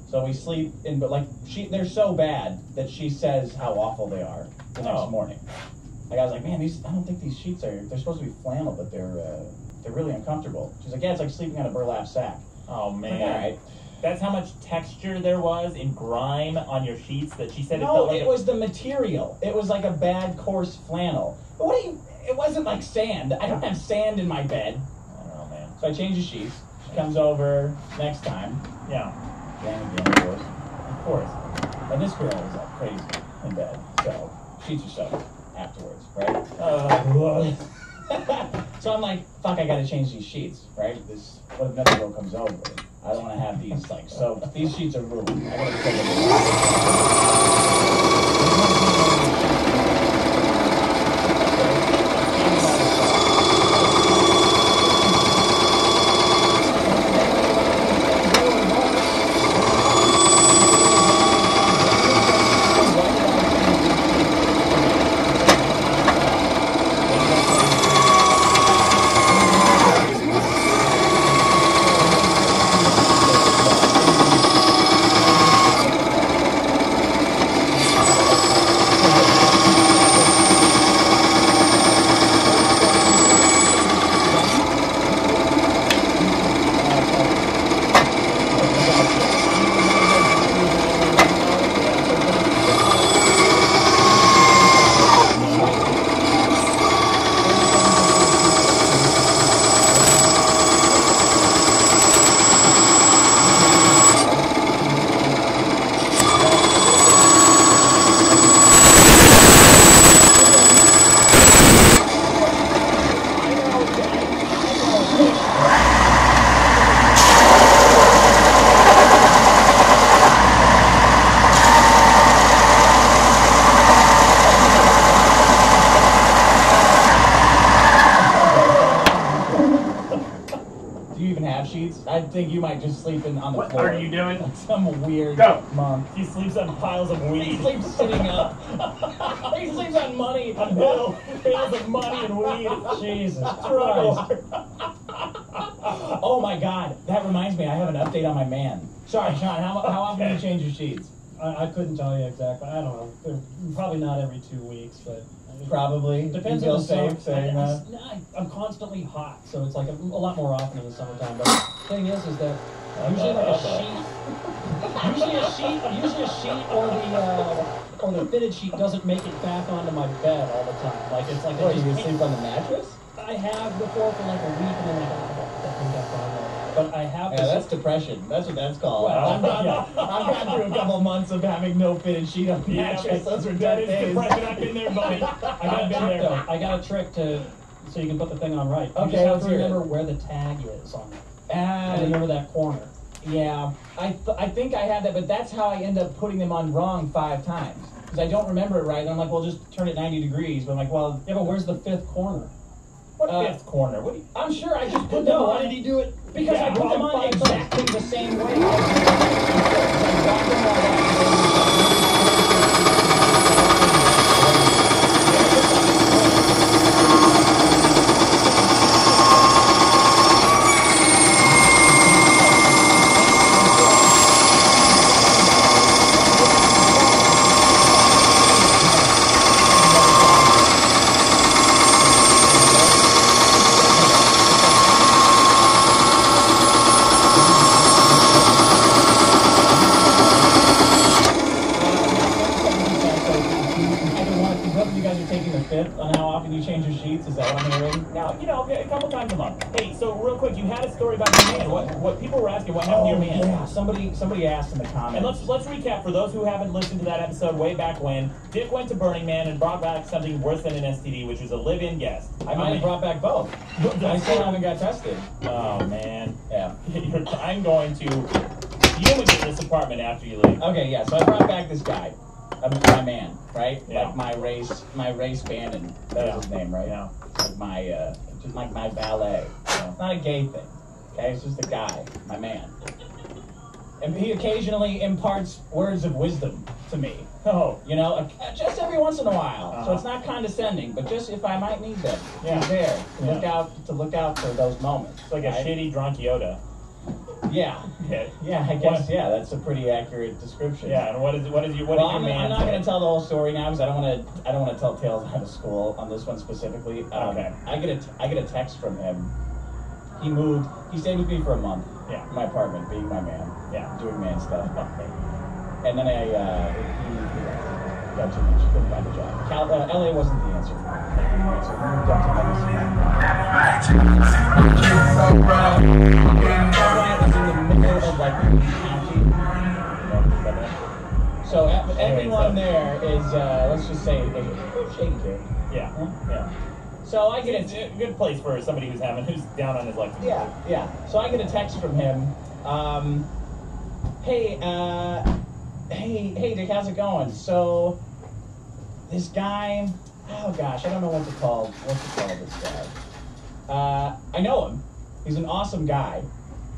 So we sleep in, but like they're so bad that she says how awful they are the next morning. Like I was like, man, I don't think these sheets they're supposed to be flannel, but they're really uncomfortable. She's like, yeah, it's like sleeping on a burlap sack. Oh man. Like, all right. That's how much texture there was in grime on your sheets that she said. No, it was the material. It was like a bad coarse flannel. But it wasn't like sand. I don't have sand in my bed. I don't know, man. So I change the sheets. She comes over next time. Yeah. Again, of course. Of course. And this girl is like crazy in bed. So sheets are soaked afterwards, right? So I'm like, fuck, I gotta change these sheets, right? What if another girl comes over? I don't want to have these like soaked. These sheets are ruined. I gotta take I think you might just sleep on the floor. What are you doing? Like some weird monk. He sleeps on piles of weed. He sleeps sitting up. He sleeps on money. On bales of money and weed. Jesus Christ. Oh my God. That reminds me, I have an update on my man. Sorry, Sean, how often do you change your sheets? I couldn't tell you exactly. I don't know. Probably not every 2 weeks, but... Probably. Depends on the summer. I'm constantly hot, so it's like a lot more often in the summertime. But the thing is that usually like a sheet or the fitted sheet doesn't make it back onto my bed all the time. Like it's like you sleep on the mattress? I have before for like a week, and then that thing got gone there. But I have. Yeah, that's depression. That's what that's called. Well, I've gone through a couple of months of having no fitted sheet on the mattress. Those were dead days. I've been there, buddy. I got a trick so you can put the thing on right. You just have to remember where the tag is on it. And remember that corner. Yeah, I think I have that, but that's how I end up putting them on wrong 5 times. Because I don't remember it right, and I'm like, well, just turn it 90 degrees. But I'm like, well... Yeah, but where's the 5th corner? What 5th corner? What? I'm sure I just put them on. Why did he do it? Because I put them on exactly the same way. On how often you change your sheets? Is that what I'm hearing? Now, a couple times a month. Hey, so real quick, you had a story about your man. What people were asking, what happened to your man? Yeah, somebody asked in the comments. And let's recap for those who haven't listened to that episode way back when. Dick went to Burning Man and brought back something worse than an STD, which was a live-in guest. I might have brought back both. I still haven't got tested. Oh man. Yeah. I'm going to fumigate this apartment after you leave. Okay, yeah. So I brought back this guy. My man, right? Yeah. Like my race Bannon. That was his name, right? Yeah. Like my valet. It's not a gay thing. Okay, it's just a guy, my man. And he occasionally imparts words of wisdom to me. Oh. Just every once in a while. So it's not condescending, but just if I might need them. Yeah. He's there to look out for those moments. It's like a shitty drunk Yoda. Yeah. Okay. Yeah, I guess, yeah, that's a pretty accurate description. Yeah, and what is your I'm man not say? going to tell the whole story now because I don't want to tell tales out of school on this one specifically. Okay. I get a text from him. He moved. He stayed with me for a month. Yeah. In my apartment, being my man. Yeah. Doing man stuff. And then he got too much. Couldn't find a job. LA wasn't the answer. So we moved up to was in the middle of like county. So everyone there is, let's just say, a shady kid. Yeah. Yeah. So I get It's a good place for somebody who's down on his luck. Yeah. So I get a text from him. Hey, Dick, how's it going? So this guy, oh gosh, I don't know what to call this guy. I know him. He's an awesome guy.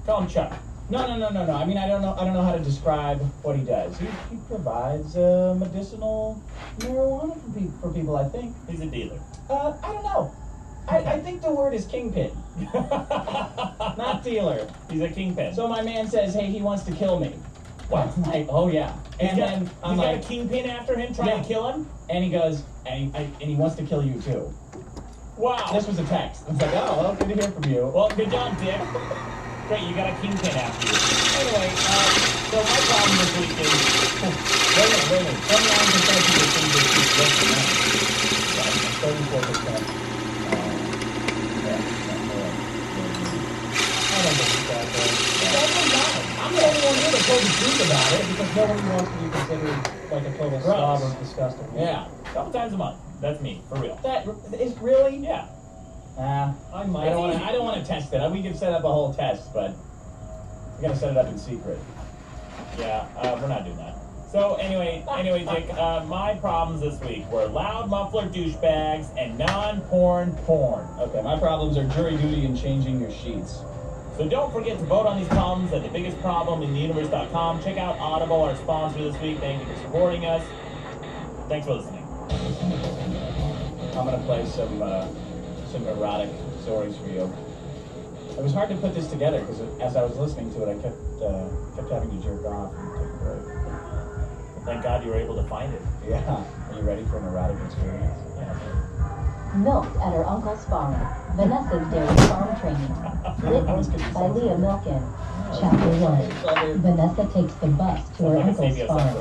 Call him Chuck. No. I mean, I don't know how to describe what he does. He provides medicinal marijuana for people, I think. He's a dealer. I don't know. I think the word is kingpin, not dealer. He's a kingpin. So my man says, hey, he wants to kill me. What? I'm like, oh yeah. And then I'm got like, a kingpin after him trying to kill him? and he goes, and he wants to kill you too. Wow. This was a text. I was like, oh, well, good to hear from you. Well, good job, Dick. Great, you got a kingpin after you. Anyway, so my problem this week is... Wait a minute. 29% of the things that keep working out. 34%. I don't believe that, though. I'm the only one here that told the truth about it because nobody wants to be considered like a total slob or disgusting. Yeah, a couple times a month. That's me, for real. That is really? Yeah. I don't want to test it. We can set up a whole test, but we gotta set it up in secret. Yeah, we're not doing that. So anyway, Dick, my problems this week were loud muffler douchebags and non-porn porn. Okay, my problems are jury duty and changing your sheets. So don't forget to vote on these problems at thebiggestproblem.com. Check out Audible, our sponsor this week. Thank you for supporting us. Thanks for listening. I'm gonna play some erotic stories for you. It was hard to put this together because as I was listening to it, I kept having to jerk off and take a break. Thank God you were able to find it. Yeah. Are you ready for an erotic experience? Yeah. Milked at her uncle's farm. Vanessa's Dairy Farm Training. Written by Leah Milken. Chapter 1. Vanessa takes the bus to her uncle's farm.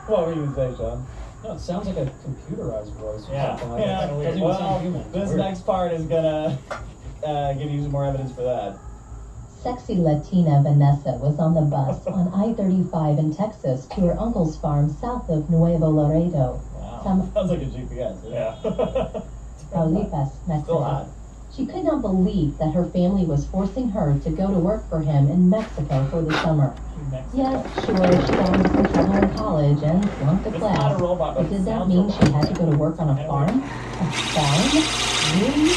What were you going to say, Sean? No, it sounds like a computerized voice or Yeah. something like that. Yeah, It doesn't even sound human. this next part is gonna give you some more evidence for that. Sexy Latina Vanessa was on the bus on I-35 in Texas to her uncle's farm south of Nuevo Laredo. Wow. Sounds like a GPS. Yeah. Tamaulipas, Still Mexico. hot. She could not believe that her family was forcing her to go to work for him in Mexico for the summer. Yes, sure, she got into some trouble in college and flunked a It's class. not a robot, But but did it that sounds mean she robotic. had to go to work on a farm? A farm? Really?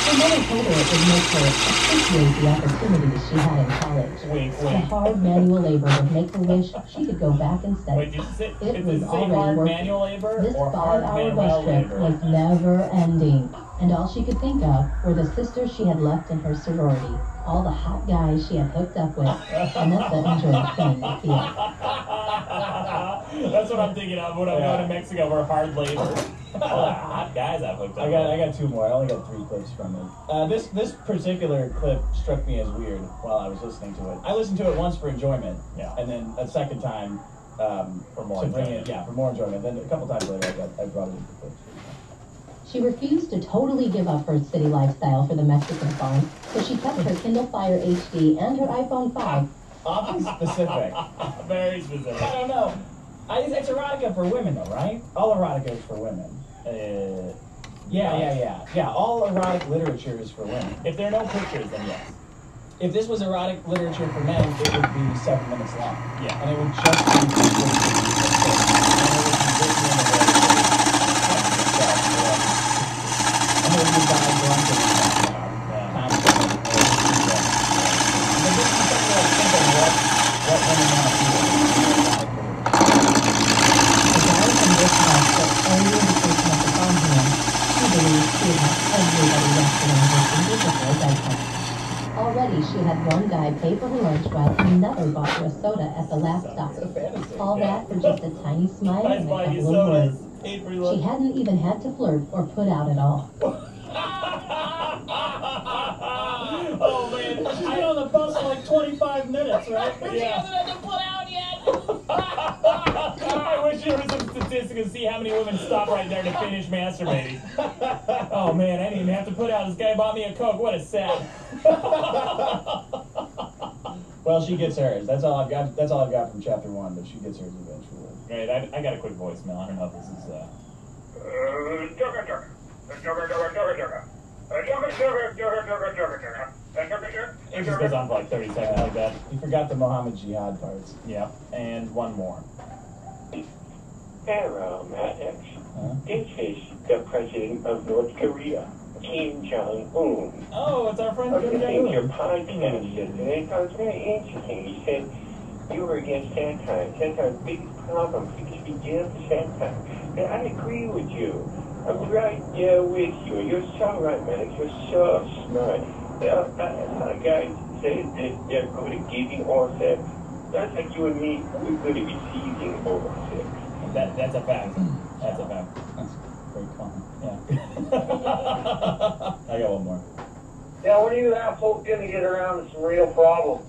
Her mother told her it would make her appreciate the opportunities she had in college. Wink, The wink. hard manual labor would make her wish she could go back and study. Wait, did you say, It did was you say already hard working. manual labor This or hard 5-hour manual bus trip labor? was never ending, and all she could think of were the sisters she had left in her sorority, all the hot guys she had hooked up with. Vanessa enjoyed playing the field. That's what I'm thinking of when I'm going to Mexico for hard labor. All the hot guys I've hooked up I with. got two more. I only got 3 clips from it. This particular clip struck me as weird while I was listening to it. I listened to it once for enjoyment, Yeah. and then a second time For more to bring enjoyment. it, for more enjoyment. Then a couple times later, I brought it into clips. She refused to totally give up her city lifestyle for the Mexican farm, so she kept her Kindle Fire HD and her iPhone 5. Awfully specific. Very specific. I don't know. It's erotica for women, though, right? All erotica is for women. Yeah. All erotic literature is for women. If there are no pictures, then yes. If this was erotic literature for men, it would be 7 minutes long. Yeah. And it would just be and it would be guy drunk in the background. Constantly. But this is something like think of what women want to feel. The guy from this house took every indication of the farm hand. She believed she would have everybody resting on her individual bedtime. Already Already, she had one guy pay for her lunch while another bought her a soda at the last stop. It's a fantasy. All that for just a tiny smile Guys and a buy you couple of sodas. words. Paid for your She lunch. hadn't even had to flirt or put out at all. Oh man, She's been on the bus for like 25 minutes, right? Yeah. She hasn't had to pull out yet. I wish there was some statistics to see how many women stop right there to finish masturbating. Oh man, I didn't even have to put out. This guy bought me a Coke. What a sad. Well, she gets hers. That's all I've got. That's all I've got from chapter 1. But she gets hers eventually. Great. I got a quick voicemail. I don't know if this is. It just goes on for like 30 seconds like that. You forgot the Mohammed Jihad parts. Yeah. And one more. Hello, Maddox. Huh? This is the president of North Korea, Kim Jong-un. Oh, it's our friend I was Kim listening to your Jong-un. podcast yesterday, and I thought it was very interesting. You said you were against satire. Satire's biggest problem seems to be guilt satire. And I agree with you. I'm right there with you. You're so right, Maddox. You're so smart. Guys say that they're good at giving oral sex. That's like you and me. We're good at receiving oral sex. That's a fact. That's a fact. That's very common. Yeah. I got one more. Yeah, when are you assholes gonna get around to some real problems?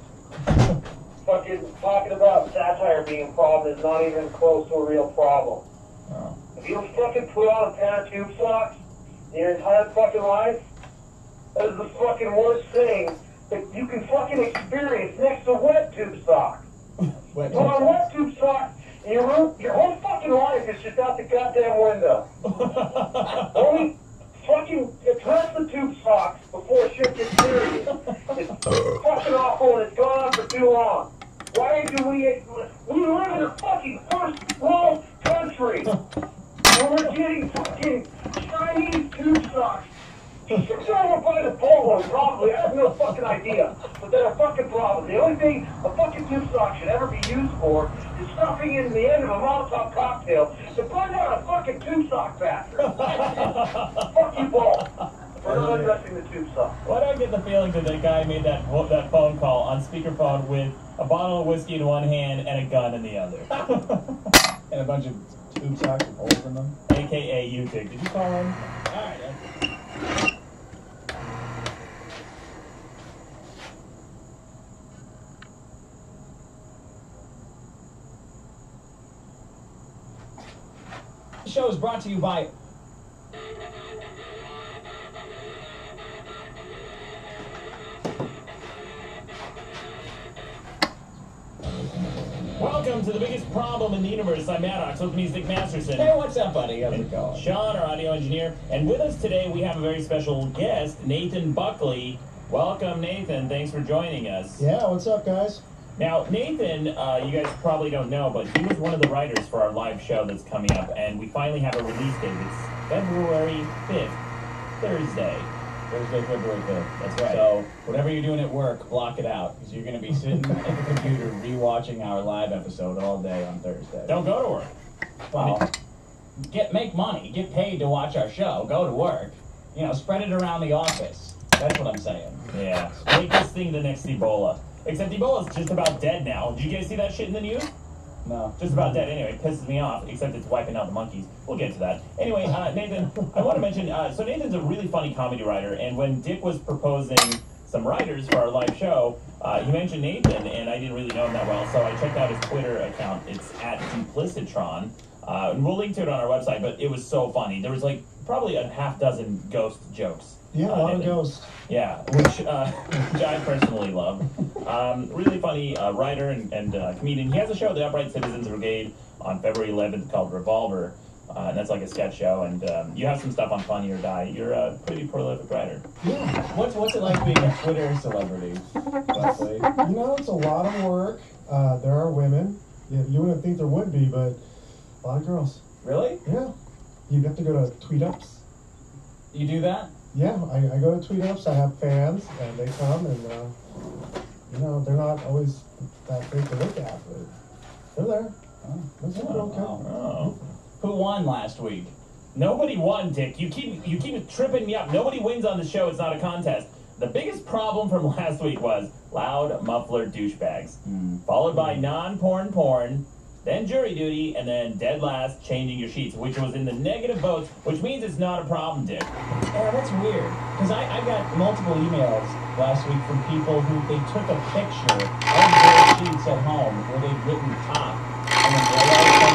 Fucking talking about satire being a problem is not even close to a real problem. Oh. If you fucking put on a pair of tube socks in your entire fucking life, that is the fucking worst thing that you can fucking experience next to wet tube socks. Wet Put on wet tube socks, and your whole fucking life is just out the goddamn window. Only fucking address the tube socks before shit gets serious. It's fucking awful and it's gone on for too long. Why do we live in a fucking first world country where we're getting fucking Chinese tube socks. It's over by the polo, probably. I have no fucking idea. But they're a fucking problem. The only thing a fucking tube sock should ever be used for is stuffing in the end of a Molotov cocktail to burn down a fucking tube sock factory. Fuck you both for not addressing the tube sock. Why do I get the feeling that that guy made that phone call on speakerphone with a bottle of whiskey in one hand and a gun in the other? And a bunch of tube socks with holes in them. AKA you, Dick. Did you call him? Alright. The show is brought to you by Welcome to the biggest problem in the universe. I'm Maddox with me, Dick Masterson. Hey, what's up, buddy? How's it going? Sean, our audio engineer. And with us today, we have a very special guest, Nathan Buckley. Welcome, Nathan. Thanks for joining us. Yeah, what's up, guys? Now, Nathan, you guys probably don't know, but he was one of the writers for our live show that's coming up, and we finally have a release date. It's February 5th, Thursday. Thursday, February 5th. That's right. So, whatever you're doing at work, block it out, because you're going to be sitting at the computer rewatching our live episode all day on Thursday. Don't go to work. Well, make money, get paid to watch our show, go to work. You know, spread it around the office. That's what I'm saying. Yeah. Make this thing the next Ebola. Except Ebola's just about dead now. Did you guys see that shit in the news? No. Just about dead anyway. It pisses me off, except it's wiping out the monkeys. We'll get to that. Anyway, Nathan, I want to mention, so Nathan's a really funny comedy writer, and when Dick was proposing some writers for our live show, he mentioned Nathan, and I didn't really know him that well, so I checked out his Twitter account. It's at Duplicitron. And we'll link to it on our website, but it was so funny. There was like probably a half dozen ghost jokes. Yeah, a lot of ghosts. Yeah, which I personally love. Really funny writer and comedian. He has a show, The Upright Citizens Brigade, on February 11th called Revolver. And that's like a sketch show. And you have some stuff on Funny or Die. You're a pretty prolific writer. Yeah. What's it like being a Twitter celebrity, Leslie? You know, it's a lot of work. There are women. Yeah, you wouldn't think there would be, but a lot of girls. Really? Yeah. You have to go to tweet ups. You do that? Yeah, I go to tweet ups. I have fans, and they come, and you know, they're not always that great to look at, but they're there. That's okay. Oh. Who won last week? Nobody won, Dick. You keep tripping me up. Nobody wins on the show. It's not a contest. The biggest problem from last week was loud muffler douchebags, followed by non-porn porn, then jury duty, and then dead last, changing your sheets, which was in the negative votes, which means it's not a problem, Dick. Yeah, that's weird. Because I got multiple emails last week from people who they took a picture of their sheets at home where they'd written top and then they all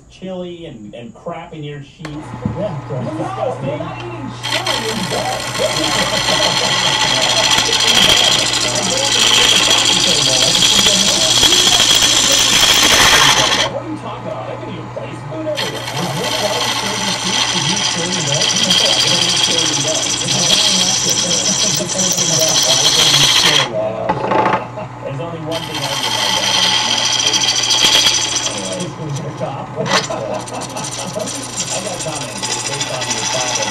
chili and crap in your sheets. Yeah, No, we're not eating chili in bed. What are you talking about? I can eat place food everywhere. There's only one thing I do about that. I got a comment based on your problem.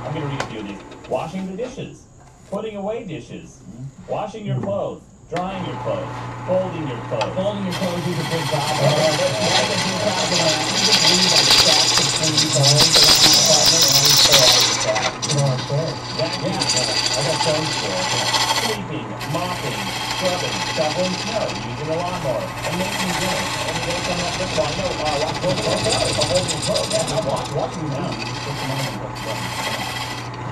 I'm going to read a few of these. Washing the dishes, putting away dishes, washing your clothes, drying your clothes, folding your clothes. Folding your clothes is a big problem. That's a big problem. You just leave like stacks of clean clothes around the apartment and you throw all your trash. I got clothes for it. Sweeping, mopping, scrubbing, shoveling snow, using a lawnmower, and making dinner. And you don't come up with one. No, holding clothes. Yeah, washing now.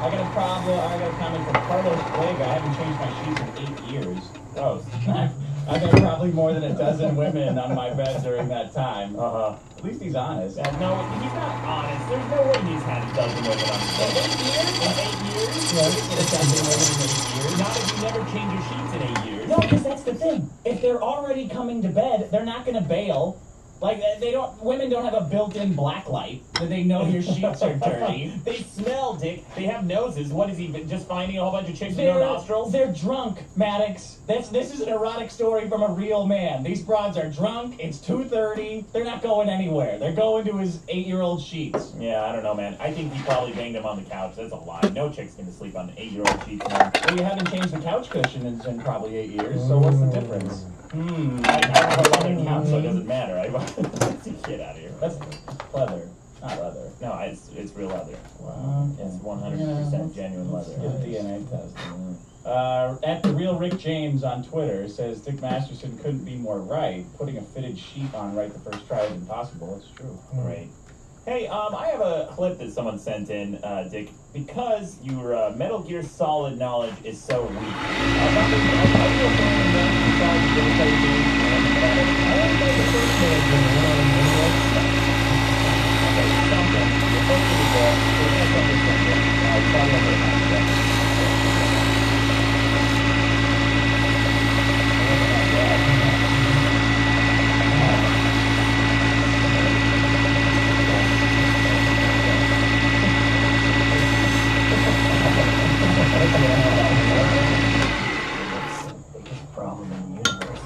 I got a problem. I got a comment from Carlos Vega. I haven't changed my sheets in 8 years. Gross. I've had probably more than a dozen women on my bed during that time. At least he's honest. No, he's not honest. There's no way he's had a dozen women on his bed. 8 years? In 8 years? Yeah, we get a dozen women in 8 years. Not if you never change your sheets in 8 years. No, because that's the thing. If they're already coming to bed, they're not going to bail. Like, women don't have a built-in black light that they know your sheets are dirty. They smell, Dick. They have noses. What is he, just finding a whole bunch of chicks with no nostrils? They're drunk, Maddox. This is an erotic story from a real man. These broads are drunk. It's 2:30. They're not going anywhere. They're going to his 8-year-old sheets. Yeah, I don't know, man. I think he probably banged them on the couch. That's a lie. No chick's going to sleep on the 8-year-old sheets, man. Well, you haven't changed the couch cushion in probably 8 years, so what's the difference? I don't know on the couch, so it doesn't matter. Get out of here. That's leather, not leather. No, it's real leather. Wow. It's 100% genuine leather. Get a DNA test. At the real Rick James on Twitter says Dick Masterson couldn't be more right. Putting a fitted sheet on right the first try is impossible. It's true. Right. Hey, I have a clip that someone sent in, Dick, because your Metal Gear Solid knowledge is so weak. Problem in the universe.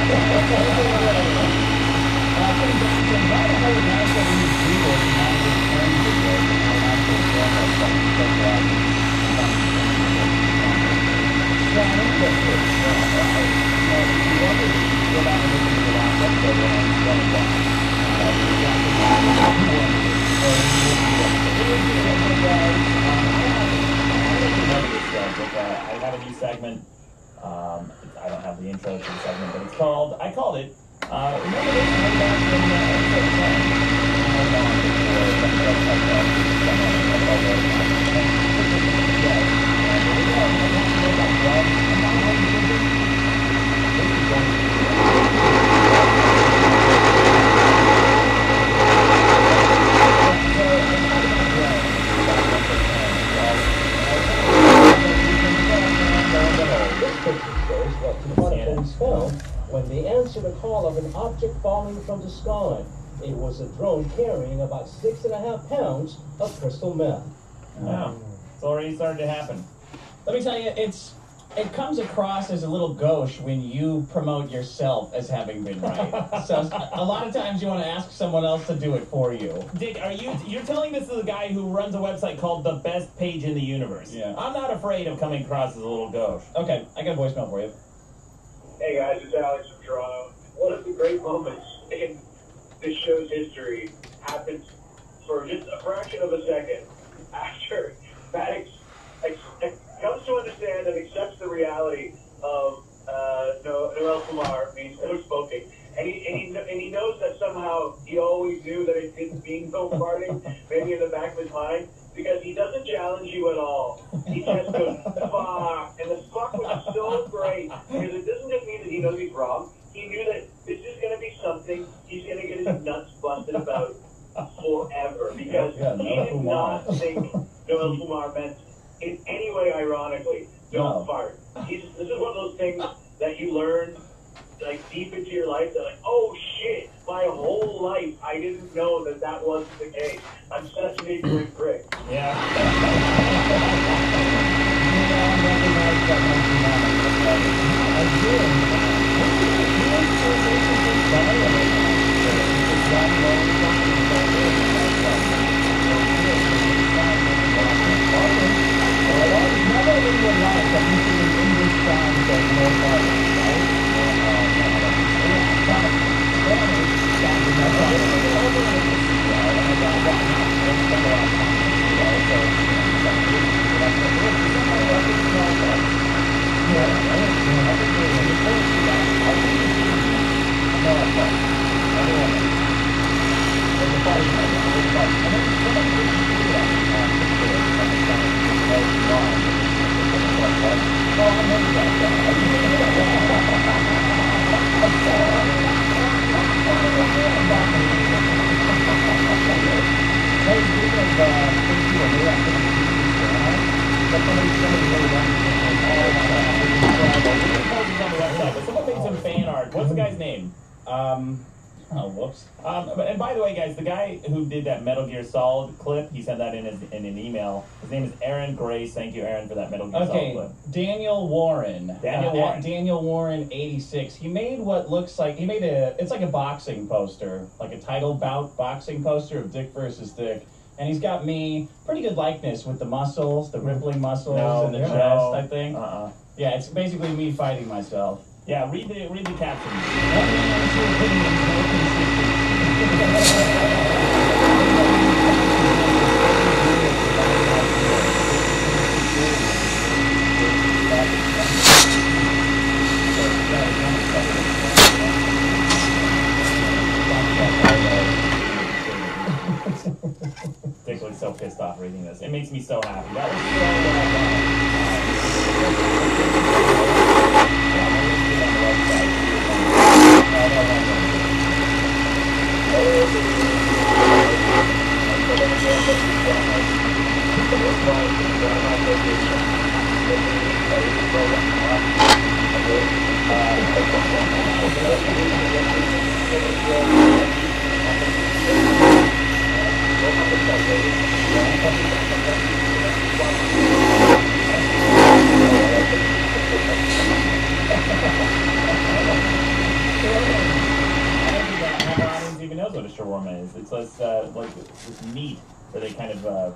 I have a new segment. I don't have the intro to the segment, but it's called, I called it, remember this way back when when they answered a call of an object falling from the sky. It was a drone carrying about 6.5 pounds of crystal meth. Wow, it's already started to happen. Let me tell you, it comes across as a little gauche when you promote yourself as having been right. So a lot of times you want to ask someone else to do it for you. Dick, you're telling this is a guy who runs a website called The Best Page in the Universe. Yeah. I'm not afraid of coming across as a little gauche. Okay, I got a voicemail for you. Hey guys, it's Alex from Toronto. One of the great moments in this show's history happened for just a fraction of a second after Maddox comes to understand and accepts the reality of Noel Kumar means no smoking. And he knows that somehow he always knew that it didn't mean no farting, maybe in the back of his mind, because he doesn't challenge you at all. He just goes, fuck. And the fuck was so great, because it doesn't just mean that he knows he's wrong. He knew that this is going to be something he's going to get his nuts busted about forever, because he did not think Noel Kumar meant in any way ironically, don't fart. This is one of those things that you learn like deep into your life that like, oh shit, my whole life I didn't know that wasn't the case. I'm such an ignorant prick. Yeah. Someone made some fan art. What's the guy's name? Oh, whoops. And by the way, guys, the guy who did that Metal Gear Solid clip, he sent that in an email. His name is Aaron Grace. Thank you, Aaron, for that Metal Gear Solid clip. Daniel Warren. Daniel Warren 86. He made what looks like, it's like a boxing poster, like a title bout boxing poster of Dick versus Dick. And he's got me, pretty good likeness with the muscles, the rippling muscles and the chest, I think. Yeah, it's basically me fighting myself. Yeah, read the caption. Dick was so pissed off reading this. It makes me so happy. That was shawarma is. It's this, like this meat where they kind of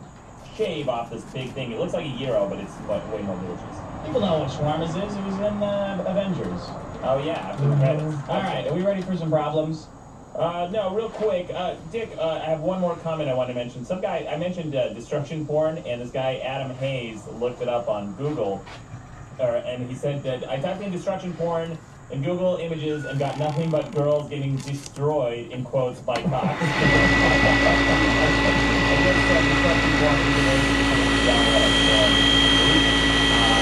shave off this big thing. It looks like a gyro, but it's way more delicious. People know what shawarmas is. It was in Avengers. Oh yeah, after the credits. All right, are we ready for some problems? No, real quick, Dick. I have one more comment I want to mention. Some guy I mentioned destruction porn, and this guy Adam Hayes looked it up on Google, and he said that I typed in destruction porn in Google Images and got nothing but girls getting destroyed in quotes by cocks. I guess destruction porn is the way to down what I'm doing.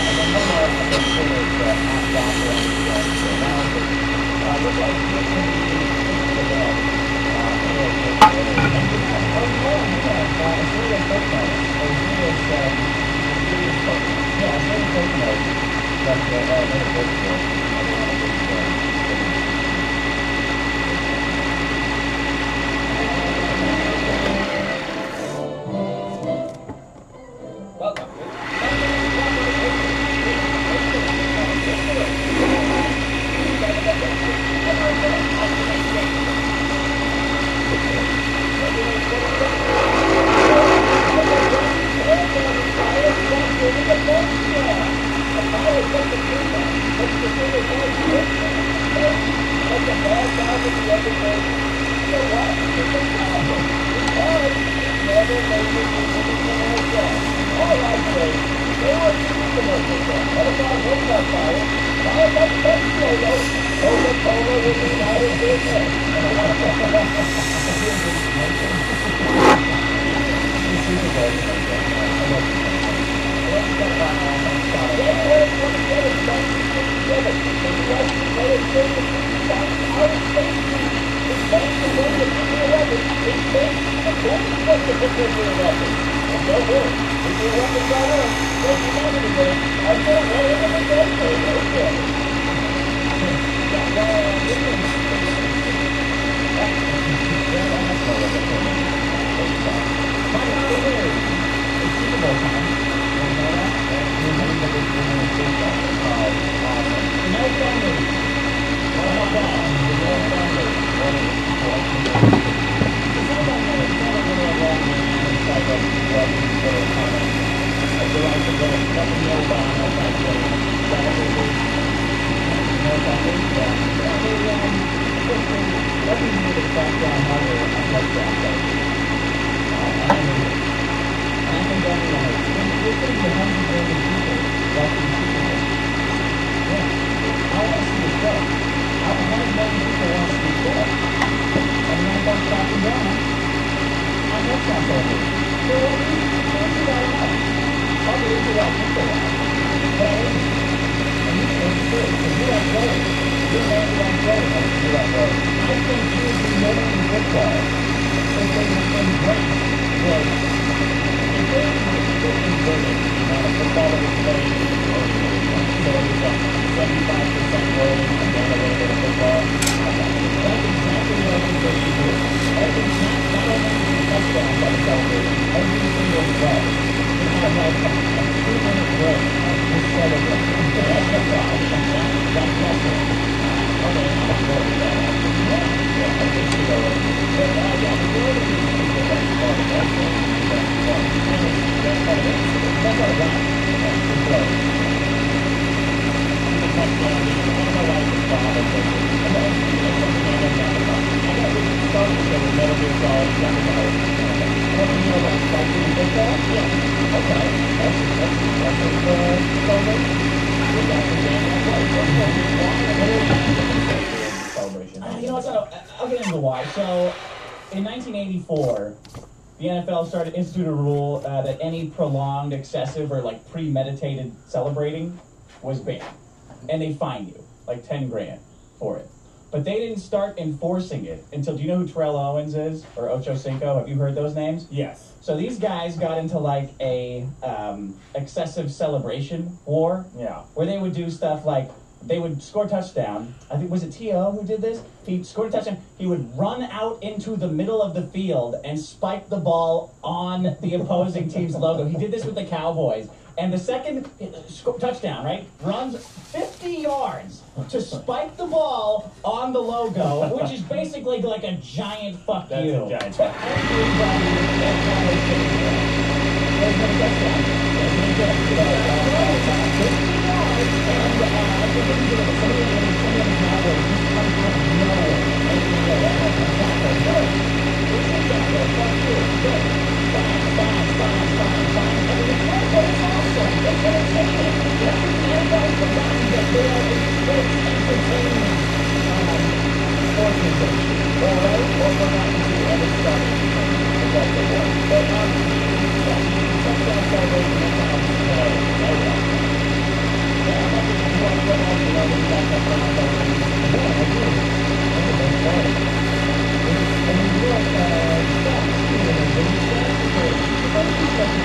And then one more on the Twitter is @doctor looks like You know what? I'll get into why. So, in 1984, the NFL instituted a rule that any prolonged, excessive, or like premeditated celebrating was banned, and they fine you like 10 grand for it. But they didn't start enforcing it until. Do you know who Terrell Owens is or Ocho Cinco? Have you heard those names? Yes. So these guys got into like a excessive celebration war. Yeah. Where they would do stuff like they would score a touchdown. I think, was it T.O. who did this? He scored a touchdown. He would run out into the middle of the field and spike the ball on the opposing team's logo. He did this with the Cowboys. And the second touchdown, right, runs 50 yards to spike the ball on the logo, which is basically like a giant fuck That's you a giant to everybody that Cowboys fans. There's no touchdown. There's no good. 50 yards, and I think somebody on the Cowboys just comes out of nowhere. And he's like, exactly, good. Exactly, fuck you, good. Fine. I mean, it's awesome. It's entertaining. I think everybody's forgotten that they are a sports entertainment organization. All right? Or forgotten to ever start above the war. But, yeah, the touchdown celebration, that sounds hilarious. Oh, yeah. Yeah, I'm not sure if you want to put on, you know, when you got touchdown celebration. Yeah, I do. That's fun. I mean, you like, stats, you know, when you stats, it's like,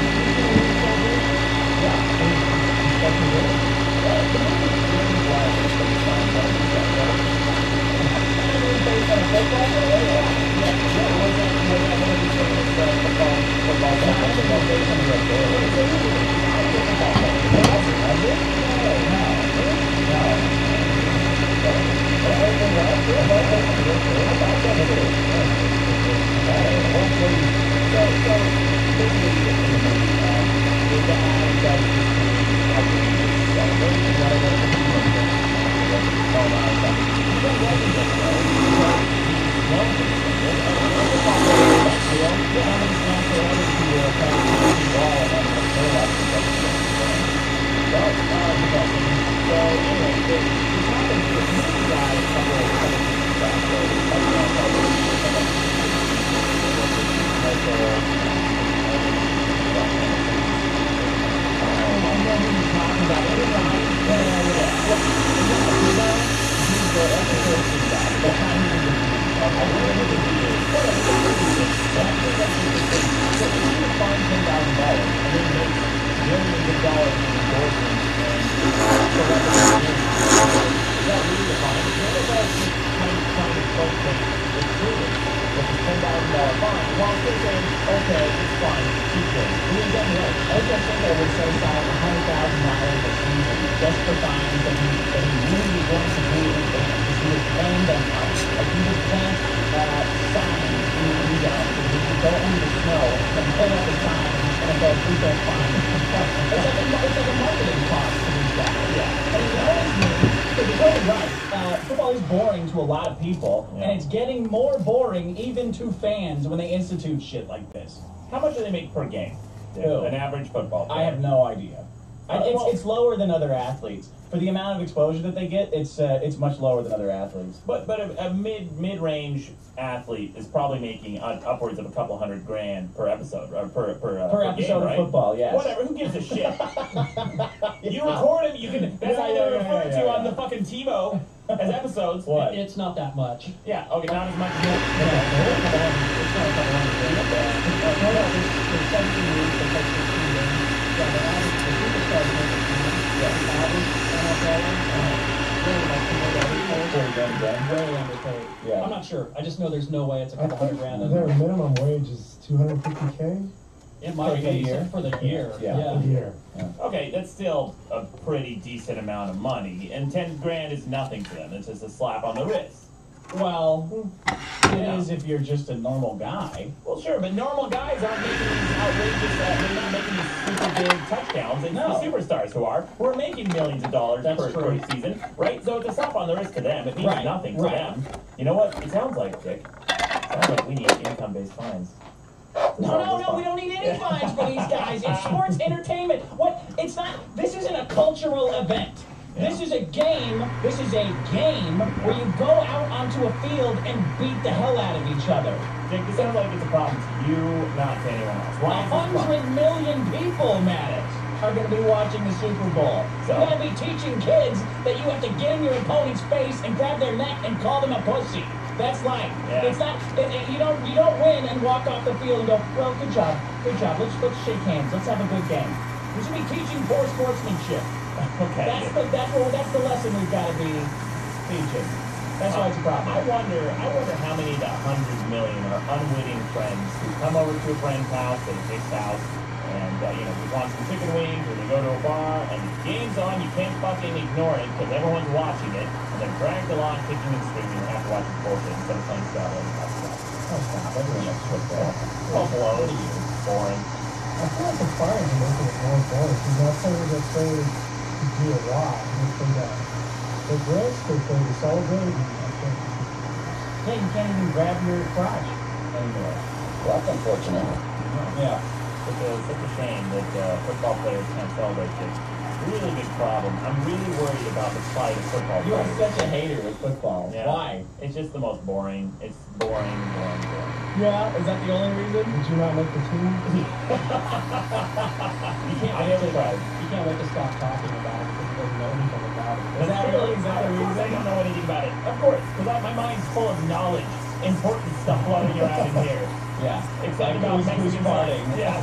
football is boring to a lot of people, and it's getting more boring even to fans when they institute shit like this. How much do they make per game? Who? An average football player. I have no idea. It's lower than other athletes. For the amount of exposure that they get, it's much lower than other athletes. But a mid-range athlete is probably making upwards of a couple $100,000 per episode, or per episode game, of right? football, yes. Whatever, who gives a shit? You record it, you can. That's how they're referred to on the fucking TiVo as episodes. What? It's not that much. Yeah. Okay, not as much. It's not a couple hundred. There's 17 weeks, there's like 16 games. Yeah, the average, the superstars make it. Average NFL, way underpaid. Yeah. I'm not sure. I just know there's no way it's a couple hundred grand. Their minimum wage is $250K It might For be the year? for the year. Yeah. a year. Okay, that's still a pretty decent amount of money, and $10,000 is nothing to them. It's just a slap on the wrist. Well, it is if you're just a normal guy. Well, sure, but normal guys aren't making these outrageous, they're not making these super big touchdowns. It's No. the superstars who are. We're making millions of dollars That's per true. season, right? So it's a slap on the wrist to them. It means Right, nothing to right. them. You know what? It sounds like, Dick. It sounds like we need income-based fines. No, we don't need any fines for these guys. It's sports entertainment. What? It's not, this isn't a cultural event. This is a game. This is a game where you go out onto a field and beat the hell out of each other. Dick, it sounds like it's a problem to you, not to anyone else. Why is this fun? 100 million people, Maddox, are going to be watching the Super Bowl. So? You're going to be teaching kids that you have to get in your opponent's face and grab their neck and call them a pussy. That's life. Yeah. It's not. You don't win and walk off the field and go, well, good job. Let's shake hands. Let's have a good game. We should be teaching poor sportsmanship. Okay. That's the lesson we've got to be teaching. That's why it's a problem. I wonder how many of the 100 million are unwitting friends who come over to a friend's house at Dick's house, and we want some chicken wings, or they go to a bar, and the game's on, you can't fucking ignore it because everyone's watching it, and they're dragged along, kicking and screaming, and have to watch this bullshit instead of playing Scrabble and stuff. Oh, stop. Everyone knows football. Oh, blow. Boring. I feel like the fires are making it more boring because not only they play to do a lot, they play that the risk, they play to celebrate. Yeah, you can't even grab your crotch anymore. Well, that's unfortunate. Yeah. Such a shame that football players can't celebrate this. Really big problem. I'm really worried about the plight of football You are players. such a hater with football. Yeah. Why? It's just the most boring. It's boring. Yeah, is that the only reason? Did you not make the team? You can't wait to stop talking about it because he doesn't know anything about it. Is that really exactly Of course I don't know anything about it. Of course, because my mind's full of knowledge, important stuff floating around in here. Yeah. Except Like about who's Mexican farting. science. Yeah.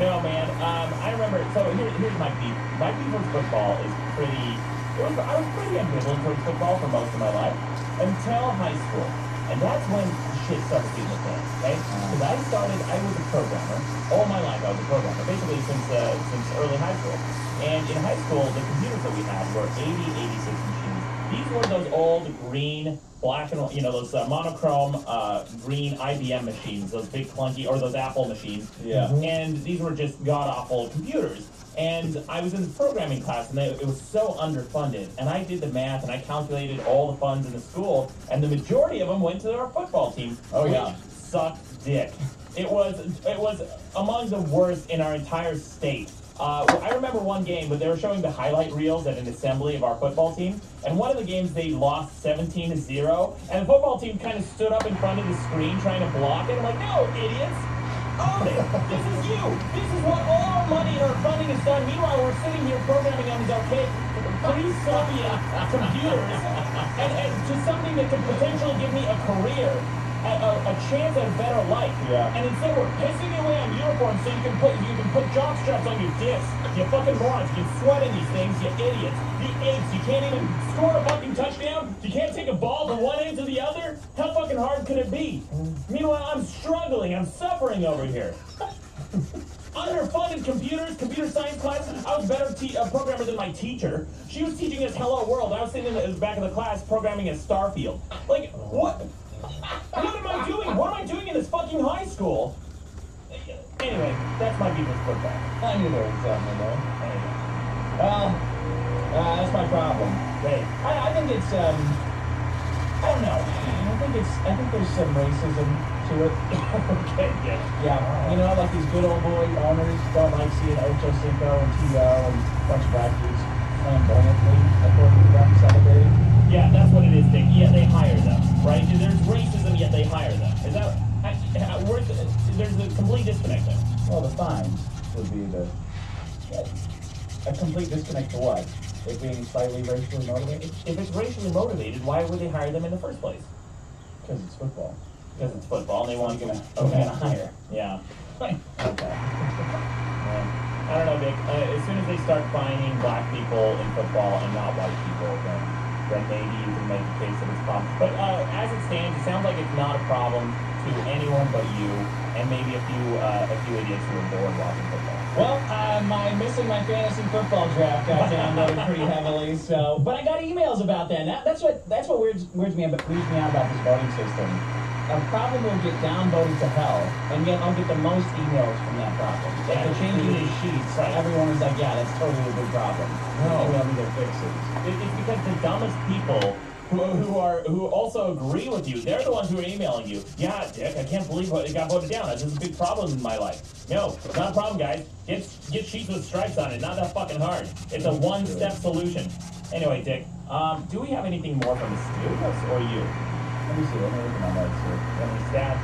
No, man. I remember. So here's my beef. My beef with football is pretty. I was pretty ambivalent towards football for most of my life until high school, and that's when shit started being the thing. Okay? Because I was a programmer all my life. I was a programmer, basically since early high school. And in high school, the computers that we had were 80, 86 machines. These were those old green, black and those monochrome green IBM machines, those big clunky, or those Apple machines. Yeah. And these were just god-awful computers. And I was in the programming class, and it was so underfunded. And I did the math, and I calculated all the funds in the school, and the majority of them went to our football team. Oh, yeah. Which sucked dick. It was among the worst in our entire state. I remember one game, but they were showing the highlight reels at an assembly of our football team, and one of the games they lost 17-0, and the football team kind of stood up in front of the screen trying to block it. I'm like, no, idiots! Own it! This is you! This is what all our money and our funding is done. Meanwhile, we're sitting here programming on these archaic pre-Soviet computers, and to something that could potentially give me a career, a chance at a better life. Yeah. And instead we're pissing away on uniforms so you can put jock straps on your discs. You fucking morons. You can sweat in these things, you idiots. You apes. You can't even score a fucking touchdown. You can't take a ball from one end to the other. How fucking hard could it be? Meanwhile, I'm struggling. I'm suffering over here. Underfunded computers, computer science classes. I was a better programmer than my teacher. She was teaching us Hello World. I was sitting in the back of the class programming a Starfield. Like, what? What am I doing? What am I doing in this fucking high school? Anyway, that's my beef with football. I knew there was something in there. Anyway. Well, that's my problem. Hey, I think it's, I don't know. I think there's some racism to it. okay, yeah. Yeah, like these good old boy owners don't like seeing Ocho Cinco and T.O. and a bunch of black dudes flamboyantly, according to them, celebrating. Yeah, that's what it is, Dick. Yeah, they hire them, right? There's racism, yet they hire them. Is that... there's a complete disconnect there. Well, the fines would be a complete disconnect to what? It being slightly racially motivated? If it's racially motivated, why would they hire them in the first place? Because it's football. Because it's football, and they want to hire. Yeah. Okay. Yeah. I don't know, Dick. As soon as they start fining black people in football and not white people, then maybe you can make the case that it's a problem. But as it stands, it sounds like it's not a problem to anyone but you, and maybe a few idiots who are bored watching football. Well, missing my fantasy football draft got downloaded pretty heavily. So, but I got emails about that. That's what weirds me out about this voting system. A problem will get downvoted to hell, and yet I'll get the most emails from that problem. Like they're changing the sheets. Right. Everyone is like, yeah, that's totally a big problem. No. Email me their fixes. It's because the dumbest people who also agree with you, they're the ones who are emailing you. Yeah, Dick, I can't believe it got voted down. This is a big problem in my life. No, it's not a problem, guys. Get sheets with stripes on it. Not that fucking hard. It's a one-step solution. Anyway, Dick, do we have anything more from the studios or you? Let me see. Let me look at my notes here. Any stats?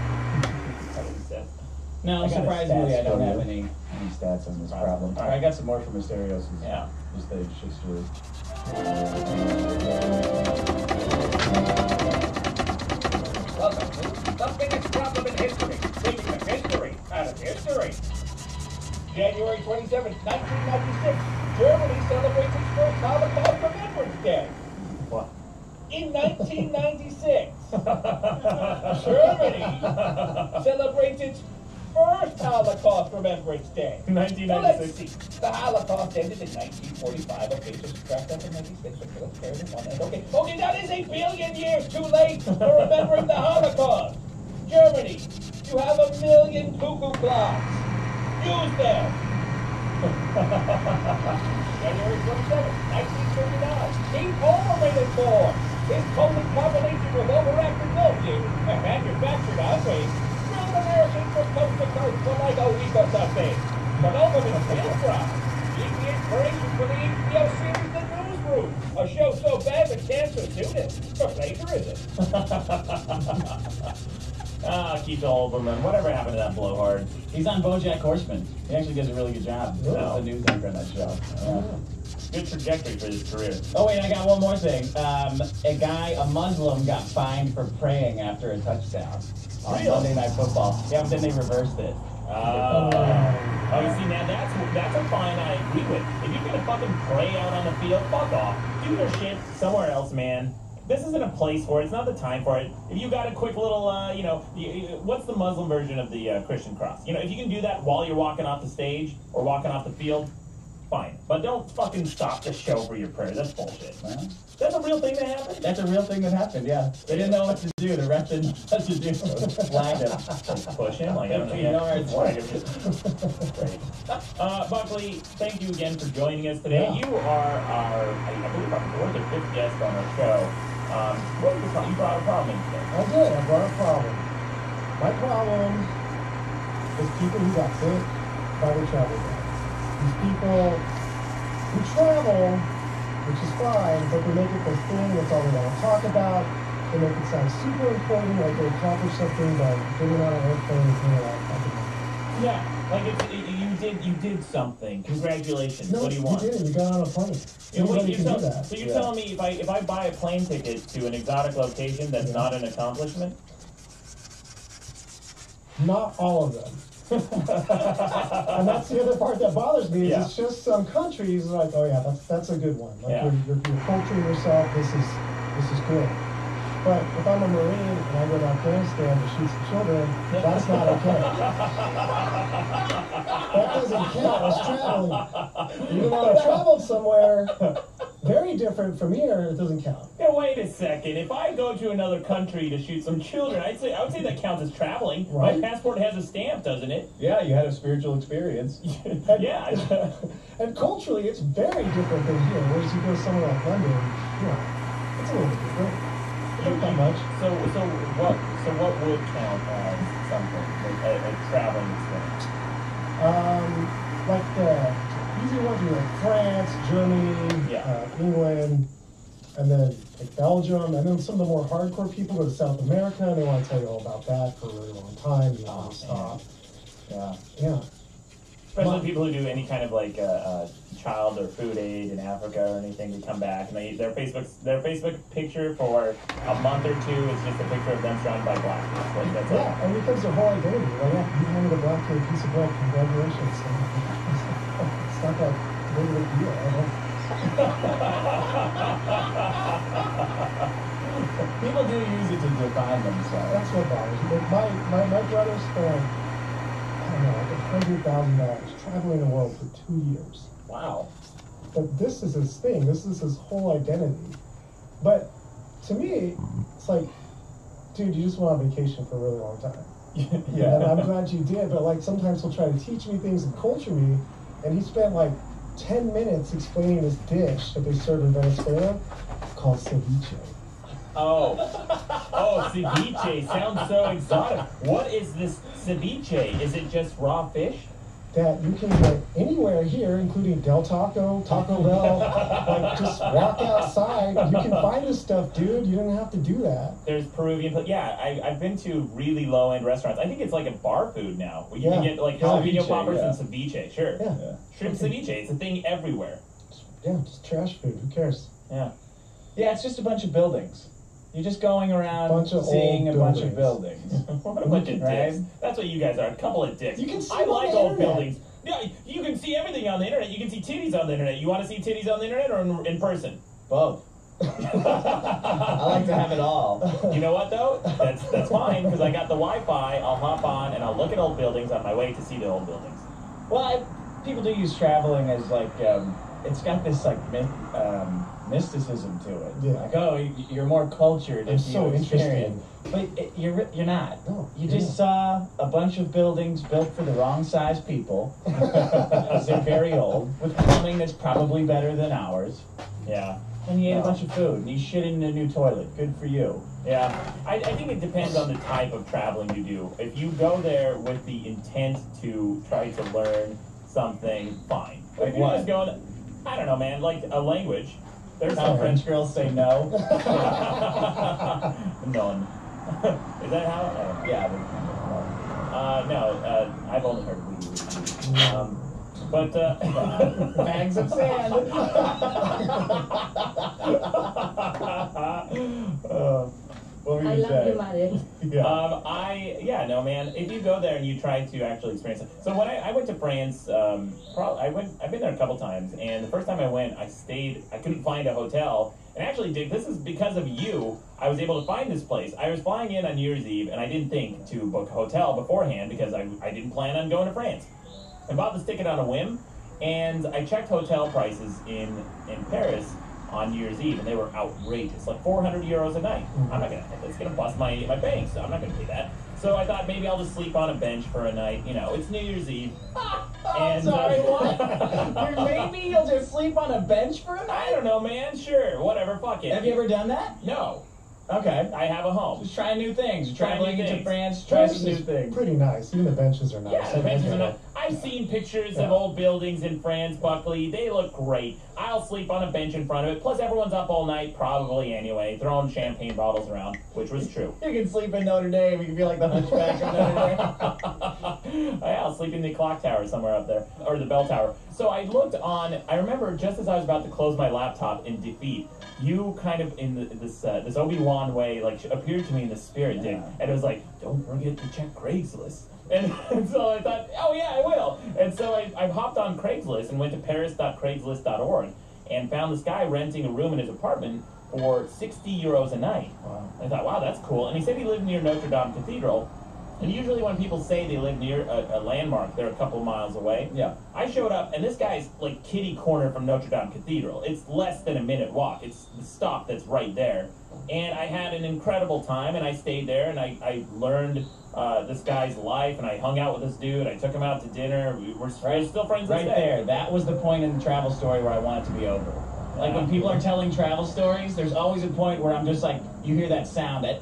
No, I got surprisingly, stats I don't for have you. any stats on this problem. All right. I got some more from Mysterios. Yeah. Just the history. Welcome to the biggest problem in history. Taking the history out of history. January 27, 1996. Germany celebrates its first Holocaust Remembrance Day. What? In 1996, Germany celebrates its first Holocaust Remembrance Day. 1996. The Holocaust ended in 1945. Okay, so subtract that from 96. Okay, let's carry this on. Okay, that is a billion years too late for remembering the Holocaust. Germany, you have 1 million cuckoo clocks. Use them. January 27, 1939. King Overrated born. His coated combination with overactive mildew and manufactured outrage drilled Americans from coast to coast for like a week or something. But ultimately still dry. He's the inspiration for the HBO series The Newsroom, a show so bad that cancer sued it for plagiarism. Keith Olbermann. Whatever happened to that blowhard? He's on BoJack Horseman. He actually does a really good job. Wow. That's the news anchor on that show. Yeah. Good trajectory for his career. Oh wait, I got one more thing. A Muslim got fined for praying after a touchdown on Really? Monday Night Football. Yeah, but then they reversed it. Oh, you see, now that's a fine I agree with. If you're gonna fucking pray out on the field, fuck off. Do your shit somewhere else, man. This isn't a place for it. It's not the time for it. If you got a quick little, what's the Muslim version of the Christian cross? You know, if you can do that while you're walking off the stage or walking off the field, fine. But don't fucking stop the show for your prayers. That's bullshit. Well, That's a real thing that happened? that's a real thing that happened, yeah. They didn't know what to do. The ref didn't know what to do. Flagged him. Push him? Like, I don't know. 15 yards. Flag him. Great. Buckley, thank you again for joining us today. Yeah. You are our, I believe, our fourth or fifth guest on our show. What was your problem? You brought a problem in today. I did. I brought a problem. My problem is people who got sick by the travel ban. These people who travel, which is fine, but they make it this thing that's all they want to talk about. They make it sound super important, like they accomplished something by getting on an airplane and coming out. Yeah, like you did something. Congratulations. No, What do you want? You did. You got on a plane. Yeah, wait, Anybody can do that. So you're telling me if I buy a plane ticket to an exotic location, that's not an accomplishment? Not all of them. And that's the other part that bothers me is it's just some countries are like, oh yeah, that's a good one. Like you're culturing yourself. This is good. But if I'm a Marine and I go to Afghanistan to shoot some children, that's not okay. That doesn't count as traveling. Even though I traveled somewhere very different from here, it doesn't count. Yeah, wait a second. If I go to another country to shoot some children, I would say that counts as traveling. Right? My passport has a stamp, doesn't it? Yeah, you had a spiritual experience. Yeah. And culturally, it's very different than here. Whereas you go somewhere like London, it's a little bit different. Not that much. So what would count as something, like a traveling experience? Like the easy ones are like France, Germany, England, and then like Belgium, and then some of the more hardcore people go to South America and they want to tell you all about that for a really long time. You don't want to stop. Yeah. Especially people who do any kind of like child or food aid in Africa or anything, they come back and their Facebook picture for a month or two is just a picture of them surrounded by black kids. Like that's and it becomes their whole identity. Like, yeah, you handed a black kid a piece of bread. Congratulations. It's not that big of a deal. People do use it to define themselves. That's what bothers me. My brother spent, I don't know, like $100,000 traveling the world for 2 years. Wow. But this is his thing. This is his whole identity. But to me, it's like, dude, you just went on vacation for a really long time. Yeah. And I'm glad you did, but like sometimes he'll try to teach me things and culture me, and he spent like 10 minutes explaining this dish that they serve in Venezuela called ceviche. Oh, ceviche sounds so exotic. What is this ceviche? Is it just raw fish? That you can get anywhere here, including Del Taco, Taco Bell. Like, just walk outside. You can find this stuff, dude. You don't have to do that. There's Peruvian, I've been to really low-end restaurants. I think it's like a bar food now, where you can get like jalapeno poppers and ceviche. Sure. Yeah. Shrimp ceviche. It's a thing everywhere. Yeah, just trash food. Who cares? Yeah. Yeah, it's just a bunch of buildings. You're just going around seeing a bunch of buildings. What a bunch of dicks. That's what you guys are, a couple of dicks. You can see I it on like the old internet. buildings. Yeah, you can see everything on the internet. You can see titties on the internet. You want to see titties on the internet or in person? Both. I like to have it all. You know what though? That's fine because I got the Wi-Fi. I'll hop on and I'll look at old buildings on my way to see the old buildings. Well, people do use traveling as like it's got this like mysticism to it. Yeah. Like, oh, you're more cultured if It's you so experience. interesting. But you're not. No, You you're just saw a bunch of buildings built for the wrong size people because they're very old, with plumbing that's probably better than ours. Yeah. And you ate a bunch of food, and you shit in a new toilet. Good for you. Yeah, I think it depends on the type of traveling you do. If you go there with the intent to try to learn something, fine. But if Like you're what? just going, I don't know, man, like a language. There's How some French girls say no. None. Is that how? Yeah. No, I've only heard we. But Bags of sand. What were you I love saying? you, Mario. Yeah, no, man. If you go there and you try to actually experience it. So when I went to France, I've been there a couple times, and the first time I went, I couldn't find a hotel. And actually, Dick, this is because of you. I was able to find this place. I was flying in on New Year's Eve, and I didn't think to book a hotel beforehand because I didn't plan on going to France. I bought this ticket on a whim, and I checked hotel prices in Paris on New Year's Eve, and they were outrageous, like 400 euros a night. It's gonna bust my bank, so I'm not gonna pay that. So I thought maybe I'll just sleep on a bench for a night. You know, it's New Year's Eve. And, Sorry, what? Maybe you'll just sleep on a bench for a I night? don't know, man. Sure, whatever. Fuck it. Have you ever done that? No. Okay. I have a home. Just trying new things. You're Trying traveling new into things. France, try Paris some new is things. pretty nice. Even the benches are nice. Yeah, the benches are not. not. I've seen pictures of old buildings in France, Buckley. They look great. I'll sleep on a bench in front of it. Plus, everyone's up all night, probably anyway, throwing champagne bottles around, which was true. You can sleep in Notre Dame. You can be like the hunchback of Notre Dame. I'll sleep in the clock tower somewhere up there, or the bell tower. So I looked on. I remember just as I was about to close my laptop in defeat, you kind of in this Obi-Wan way, like appeared to me in the spirit, Dick, and it was like, don't forget to check Craigslist. And so I thought, oh yeah, I will. And so I hopped on Craigslist and went to paris.craigslist.org and found this guy renting a room in his apartment for 60 euros a night. Wow. I thought, wow, that's cool. And he said he lived near Notre Dame Cathedral. And usually when people say they live near a landmark, they're a couple miles away. Yeah. I showed up, and this guy's like kitty corner from Notre Dame Cathedral. It's less than a minute walk. It's the stop that's right there. And I had an incredible time, and I stayed there, and I learned this guy's life, and I hung out with this dude. I took him out to dinner. We're still friends Right this day. there. That was the point in the travel story where I want it to be over. Like when people are telling travel stories, there's always a point where I'm just like, you hear that sound, that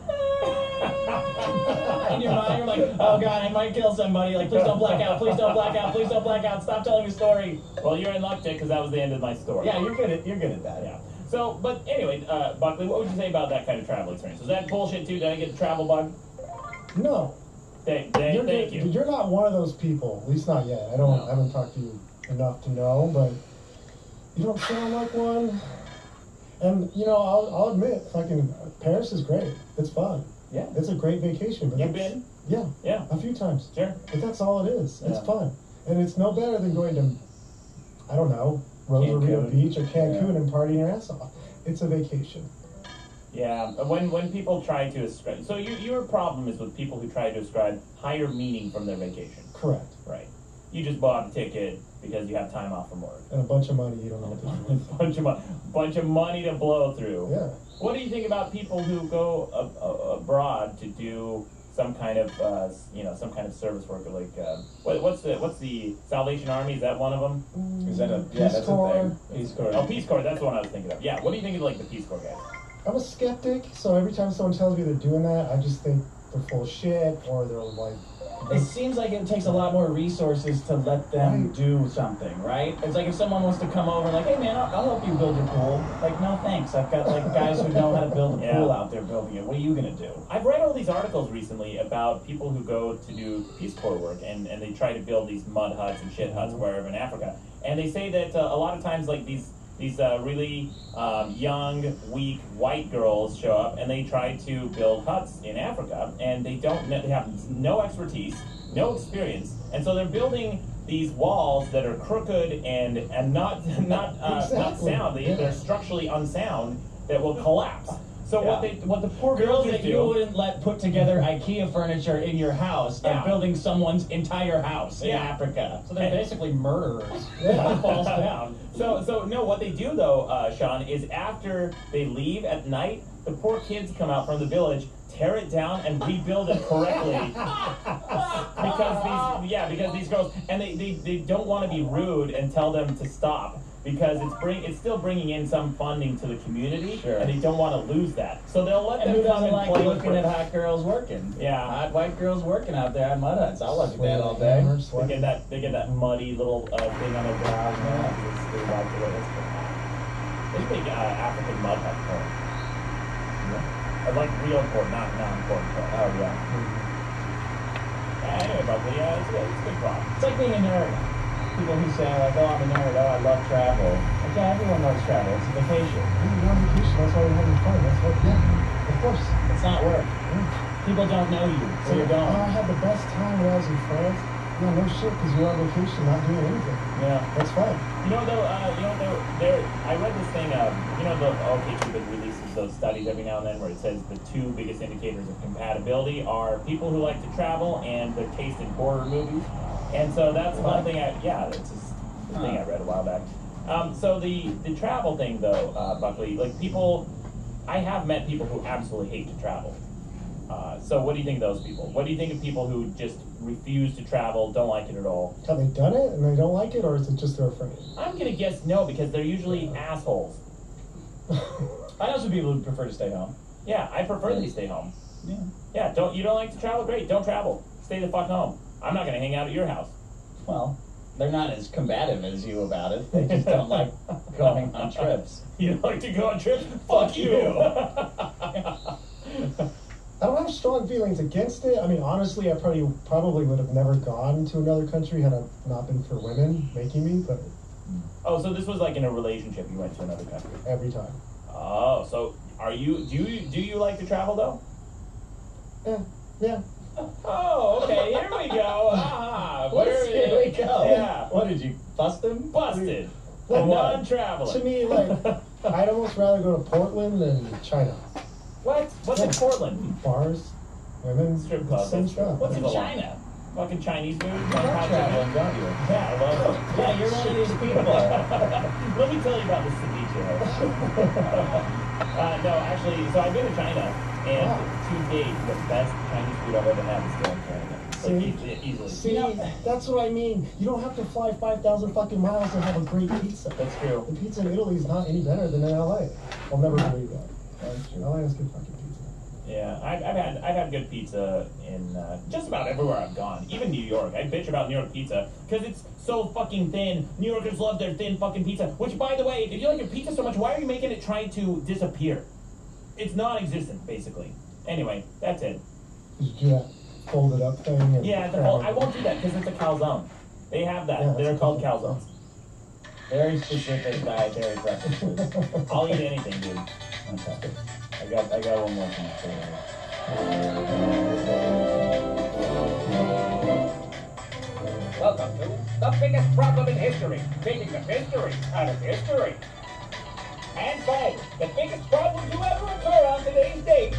in your mind, you're like, oh god, I might kill somebody. Like, please don't black out, please don't black out, please don't black out. Stop telling the story. Well, you're in luck, Dick, because that was the end of my story. Yeah, you're good at that. Yeah. So, but anyway, Buckley, what would you say about that kind of travel experience? Was that bullshit too? Did I get the travel bug? No. Thank you. You're not one of those people. At least not yet. I haven't talked to you enough to know, but you don't sound like one. And you know, I'll admit, fucking Paris is great. It's fun. Yeah. It's a great vacation. But You've been? Yeah. Yeah. A few times. Sure. But that's all it is. It's Yeah. fun. And it's no better than going to, I don't know, Rosarito Cancun. Beach or Cancun Yeah. and partying your ass off. It's a vacation. Yeah, when people try to ascribe, so your problem is with people who try to ascribe higher meaning from their vacation. Correct. Right. You just bought a ticket because you have time off from work. And a bunch of money you don't know what to do with. bunch of money to blow through. Yeah. What do you think about people who go abroad to do some kind of some kind of service work, like what's the Salvation Army? Is that one of them? Is that a Peace that's Corps. a thing? Peace Corps. Oh, Peace Corps. That's the one I was thinking of. Yeah. What do you think of like the Peace Corps guys? I'm a skeptic, so every time someone tells me they're doing that, I just think they're full of shit, or they're like... It seems like it takes a lot more resources to let them do something, right? It's like if someone wants to come over, like, hey man, I'll help you build your pool. Like, no thanks. I've got like guys who know how to build a pool out there building it. What are you gonna do? I've read all these articles recently about people who go to do Peace Corps work and they try to build these mud huts and shit huts wherever in Africa. And they say that a lot of times like these really young, weak white girls show up and they try to build huts in Africa, and they have no expertise, no experience, and so they're building these walls that are crooked and not sound. They're structurally unsound that will collapse. So what the poor girls villagers that you wouldn't let put together IKEA furniture in your house are building someone's entire house in Africa. So they're basically murderers. That falls down. So no, what they do though, Sean, is after they leave at night, the poor kids come out from the village, tear it down, and rebuild it correctly. because these girls, and they don't want to be rude and tell them to stop. Because it's still bringing in some funding to the community, and they don't want to lose that. So they'll let them come and play looking at hot girls working. Yeah, hot white girls working out there at mud huts. I'll look at that all day. They get that muddy little thing on their brows. They wipe it away. They make African mud hut porn. I like real porn, not non-porn porn. Oh yeah. Anyway, Buckley, it's a good problem. It's like being a nerd. People who say, like, oh, I'm a nerd, oh, I love travel. Like, yeah, everyone loves travel. It's a vacation. You're on vacation, that's why you're having fun. That's what, of course. It's not work. People don't know you, so you're going. I had the best time when I was in France. Yeah, no shit, because you're on vacation, not doing anything. Yeah. That's fine. You know, though, I read this thing, the OkCupid releases those studies every now and then where it says the two biggest indicators of compatibility are people who like to travel and their taste in horror movies. And so that's one thing it's just the thing I read a while back. So the travel thing, though, Buckley, like people, I have met people who absolutely hate to travel. So what do you think of those people? What do you think of people who just refuse to travel, don't like it at all? Have they done it and they don't like it, or is it just they're afraid? I'm going to guess no, because they're usually assholes. I know some people who prefer to stay home. Yeah, I prefer that you stay home. Yeah. Yeah, you don't like to travel? Great, don't travel. Stay the fuck home. I'm not going to hang out at your house. Well, they're not as combative as you about it. They just don't like going on trips. You don't like to go on trips? Fuck you! I don't have strong feelings against it. I mean, honestly, I probably would have never gone to another country had it not been for women making me, but... Oh, so this was like in a relationship, you went to another country? Every time. Oh, so do you like to travel, though? Yeah. Oh, okay, here we go. Here we go. Yeah. What did you bust him? Busted. Like non-traveler. To me, like, I'd almost rather go to Portland than China. What? What's in Portland? Bars, women, strip clubs. same stuff. What's in China? Fucking Chinese food. You love traveling, don't you? Yeah, I love it. Yeah, you're one of these people. Let me tell you about this ceviche. No, actually, so I've been to China, and to date, the best Chinese food I've ever had is still in Canada. Like, easily. See, that's what I mean. You don't have to fly 5,000 fucking miles to have a great pizza. That's true. The pizza in Italy is not any better than in LA. I'll never believe that. That's true. LA has good fucking pizza. Yeah, I've had good pizza in just about everywhere I've gone. Even New York. I bitch about New York pizza because it's so fucking thin. New Yorkers love their thin fucking pizza. Which, by the way, if you like your pizza so much, why are you making it try to disappear? It's non-existent, basically. Anyway, that's it. Did you do that folded up thing? And I won't do that because it's a calzone. They have that. Yeah, they're called calzones. Very specific dietary preferences. I'll eat anything, dude. Okay. I got one more thing for you. Welcome to the biggest problem in history. Taking the mystery out of history. And finally, the biggest problem to ever occur on today's date.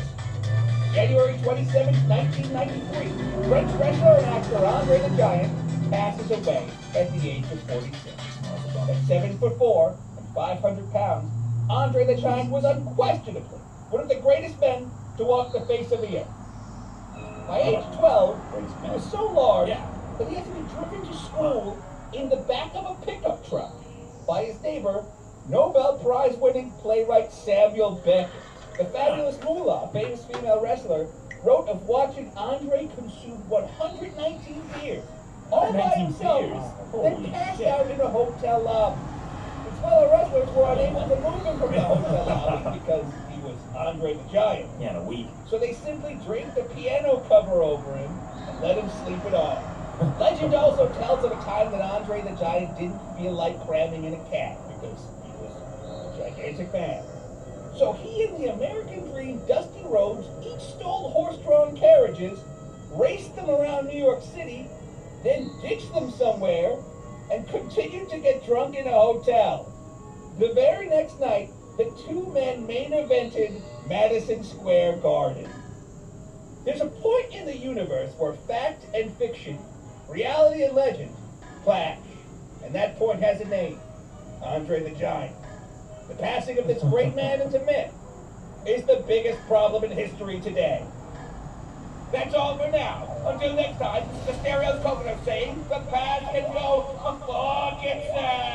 January 27, 1993, French wrestler and actor Andre the Giant passes away at the age of 46. At 7'4" and 500 pounds, Andre the Giant was unquestionably one of the greatest men to walk the face of the earth. By age 12, he was so large that he had to be driven to school in the back of a pickup truck by his neighbor, Nobel Prize-winning playwright Samuel Beckett. The fabulous Moolah, famous female wrestler, wrote of watching Andre consume 119 beers all by himself, then passed out in a hotel lobby. His fellow wrestlers were unable to move him from the hotel lobby because he was Andre the Giant. Yeah, in a week. So they simply draped a piano cover over him and let him sleep it off. Legend also tells of a time that Andre the Giant didn't feel like cramming in a cab because he was a gigantic man. So he and the American Dream Dusty Rhodes each stole horse-drawn carriages, raced them around New York City, then ditched them somewhere, and continued to get drunk in a hotel. The very next night, the two men main evented Madison Square Garden. There's a point in the universe where fact and fiction, reality and legend, clash. And that point has a name. Andre the Giant. The passing of this great man into myth is the biggest problem in history today. That's all for now. Until next time, the Stereo's Coconut saying, the past can go fuck itself.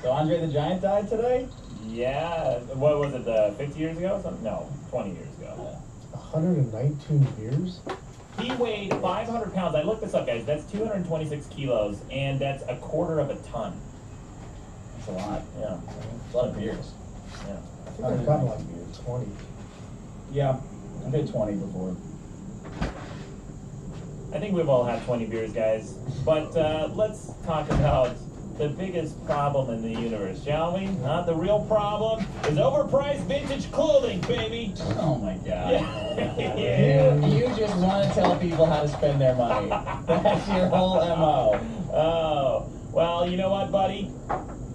So Andre the Giant died today? Yeah. What was it, 50 years ago? No, 20 years ago. 119 years? He weighed 500 pounds. I looked this up, guys. That's 226 kilos, and that's a quarter of a ton. That's a lot. Yeah. It's a lot of beers. Yeah. I think I've gotten like 20. Yeah, I did 20 before. I think we've all had 20 beers, guys. But let's talk about the biggest problem in the universe, shall we? The real problem is overpriced vintage clothing, baby. Oh my god. Yeah. You just want to tell people how to spend their money. That's your whole MO. Oh, well, you know what, buddy?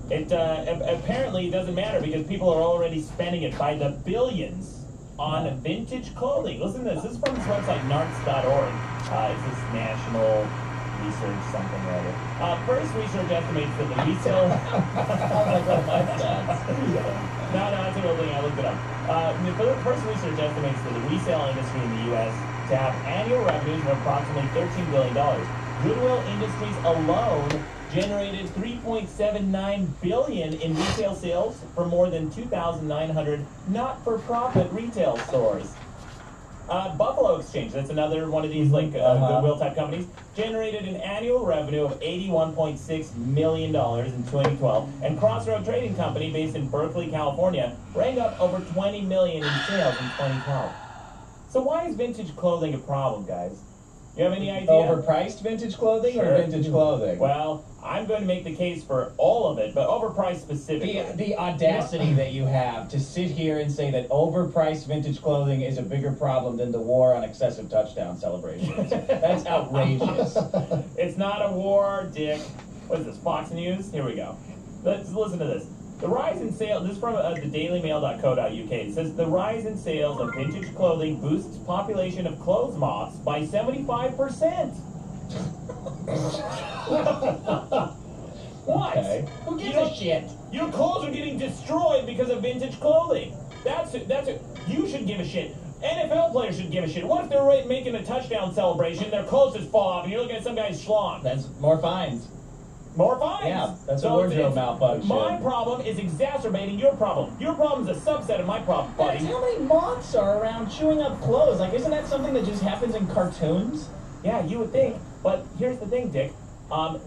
It apparently doesn't matter because people are already spending it by the billions on vintage clothing. Listen to this. This is from this website, narcs.org. It's this national research something or other. First research estimates that the resale... Sounds like one of my stats. No, it's a real thing. I looked it up. First research estimates that the resale industry in the U.S. to have annual revenues of approximately $13 billion. Goodwill Industries alone generated $3.79 billion in retail sales for more than 2,900 not-for-profit retail stores. Buffalo Exchange, that's another one of these Goodwill type companies, generated an annual revenue of $81.6 million in 2012, and Crossroad Trading Company, based in Berkeley, California, rang up over $20 million in sales in 2012. So why is vintage clothing a problem, guys? You have any idea? Overpriced vintage clothing or vintage clothing? Well, I'm going to make the case for all of it, but overpriced specifically. The audacity that you have to sit here and say that overpriced vintage clothing is a bigger problem than the war on excessive touchdown celebrations. That's outrageous. It's not a war, Dick. What is this, Fox News? Here we go. Let's listen to this. The rise in sales, this is from the dailymail.co.uk. It says, the rise in sales of vintage clothing boosts population of clothes moths by 75%. What? Okay. Who gives a shit? Your clothes are getting destroyed because of vintage clothing. That's it. You should give a shit. NFL players should give a shit. What if they're making a touchdown celebration, their clothes just fall off, and you're looking at some guy's schlong? That's more fines. More fines. Yeah, that's a wardrobe malfunction. My problem is exacerbating your problem. Your problem's a subset of my problem, buddy. How many moths are around chewing up clothes? Like, isn't that something that just happens in cartoons? Yeah, you would think. But here's the thing, Dick.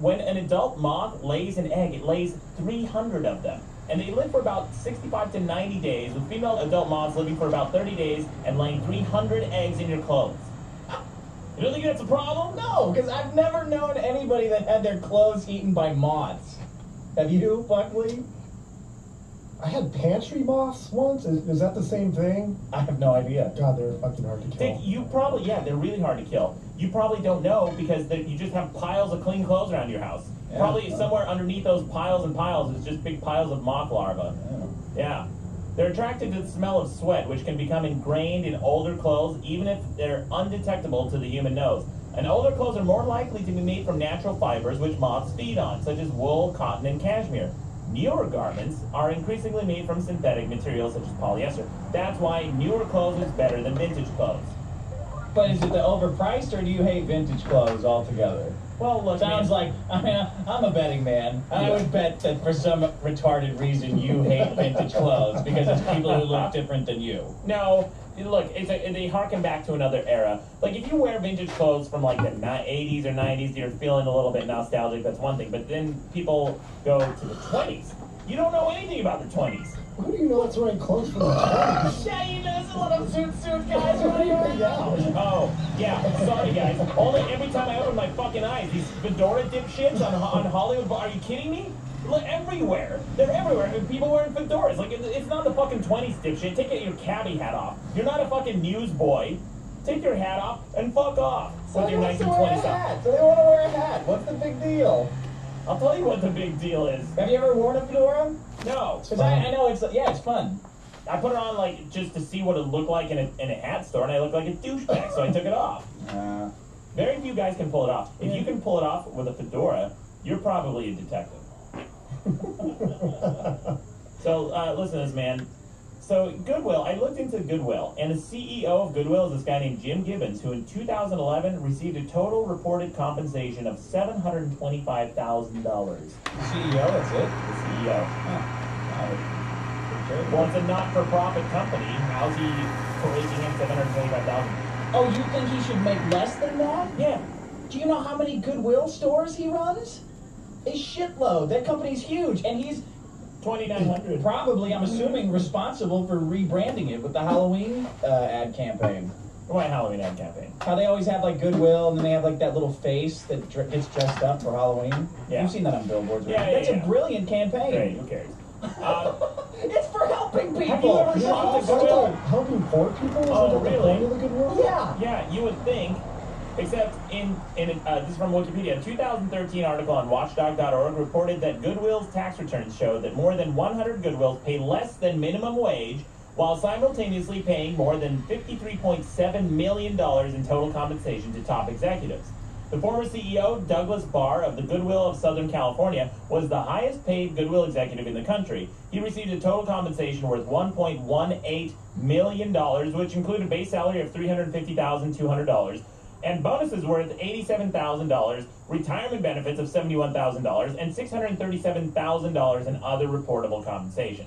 When an adult moth lays an egg, it lays 300 of them. And they live for about 65 to 90 days, with female adult moths living for about 30 days and laying 300 eggs in your clothes. You don't think that's a problem? No, because I've never known anybody that had their clothes eaten by moths. Have you, Buckley? I had pantry moths once. Is that the same thing? I have no idea. God, they're fucking hard to kill. Dick, they're really hard to kill. You probably don't know because you just have piles of clean clothes around your house. Yeah. Probably somewhere underneath those piles and piles is just big piles of moth larvae. Yeah. They're attracted to the smell of sweat, which can become ingrained in older clothes, even if they're undetectable to the human nose. And older clothes are more likely to be made from natural fibers, which moths feed on, such as wool, cotton, and cashmere. Newer garments are increasingly made from synthetic materials, such as polyester. That's why newer clothes is better than vintage clothes. But is it the overpriced, or do you hate vintage clothes altogether? Well, look, sounds like, I'm a betting man. I would bet that for some retarded reason you hate vintage clothes because it's people who look different than you. No, look, they harken back to another era. Like, if you wear vintage clothes from, like, the 80s or 90s, you're feeling a little bit nostalgic, that's one thing. But then people go to the 20s. You don't know anything about the 20s. Who do you know that's wearing clothes from the 20s? Yeah, you know, there's a lot of suit guys running around. Oh, yeah, sorry guys. Only every time I open my fucking eyes, these fedora dipshits on Hollywood, are you kidding me? Look, everywhere. They're everywhere. I mean, people wearing fedoras. Like, it's not the fucking 20s, dipshit. Take your cabbie hat off. You're not a fucking newsboy. take your hat off and fuck off So with they your want to wear a 1920 stuff. hat. So they want to wear a hat. What's the big deal? I'll tell you what the big deal is. Have you ever worn a fedora? No. Because I know it's fun. I put it on like just to see what it looked like in a hat store, and I looked like a douchebag, so I took it off. Very few guys can pull it off. If you can pull it off with a fedora, you're probably a detective. So listen to this, man. So Goodwill, I looked into Goodwill, and the CEO of Goodwill is this guy named Jim Gibbons, who in 2011 received a total reported compensation of $725,000. CEO, that's it? The CEO. Oh. Well, it's a not-for-profit company. How's he raking in $725,000? Oh, you think he should make less than that? Yeah. Do you know how many Goodwill stores he runs? A shitload. That company's huge, and he's 2,900. probably, I'm assuming, responsible for rebranding it with the Halloween ad campaign. Why Halloween ad campaign? How they always have like Goodwill, and then they have like that little face that gets dressed up for Halloween. Yeah. You've seen that on billboards. Yeah, That's yeah. a brilliant campaign. Great, who cares? It's for helping people. Have you ever shopped at Goodwill? Helping poor people? Is Oh, that the really? point of the Goodwill? Yeah. Yeah, you would think, except this is from Wikipedia. A 2013 article on Watchdog.org reported that Goodwill's tax returns showed that more than 100 Goodwills pay less than minimum wage, while simultaneously paying more than $53.7 million in total compensation to top executives. The former CEO, Douglas Barr of the Goodwill of Southern California, was the highest paid Goodwill executive in the country. He received a total compensation worth $1.18 million, which included a base salary of $350,200, and bonuses worth $87,000, retirement benefits of $71,000, and $637,000 in other reportable compensation.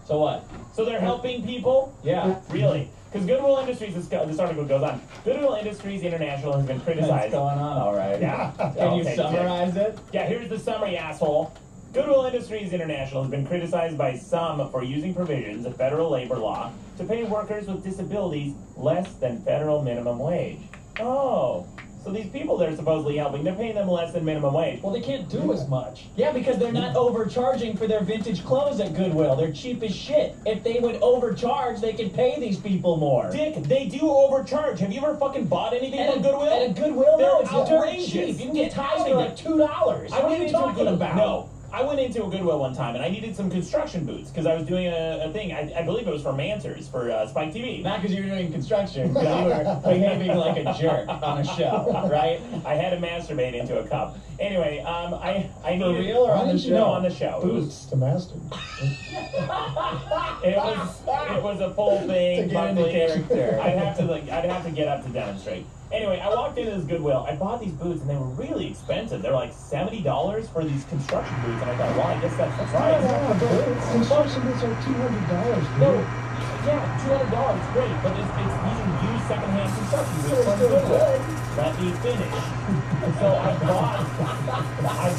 So what? So they're helping people? Yeah. Really? Because Goodwill Industries, this article goes on, Goodwill Industries International has been criticized. What's going on? All right. Yeah. Can you summarize it? Yeah, here's the summary, asshole. Goodwill Industries International has been criticized by some for using provisions of federal labor law to pay workers with disabilities less than federal minimum wage. Oh. So these people they're supposedly helping, they're paying them less than minimum wage. Well, they can't do as much. Yeah, because they're not overcharging for their vintage clothes at Goodwill. They're cheap as shit. If they would overcharge, they could pay these people more. Dick, they do overcharge. Have you ever fucking bought anything from Goodwill? At a Goodwill, no, it's They're dirt outrageous. cheap. You can get ties Get for out like of $2. What are you talking about? No. I went into a Goodwill one time and I needed some construction boots because I was doing a thing. I believe it was for Manters for Spike TV. Not because you were doing construction, because you were behaving like a jerk on a show, right? I had to masturbate into a cup. Anyway, I For needed, real or on the show? No, on the show. Boots to master. It was a full thing. To get into buckling. character. I'd have to get up to demonstrate. Anyway, I walked into this Goodwill. I bought these boots, and they were really expensive. They're like $70 for these construction boots, and I thought, well, I guess that's the price. Construction boots are $200, dude. No, yeah, $200, great, but these are used secondhand construction boots from Goodwill. Let me finish. So I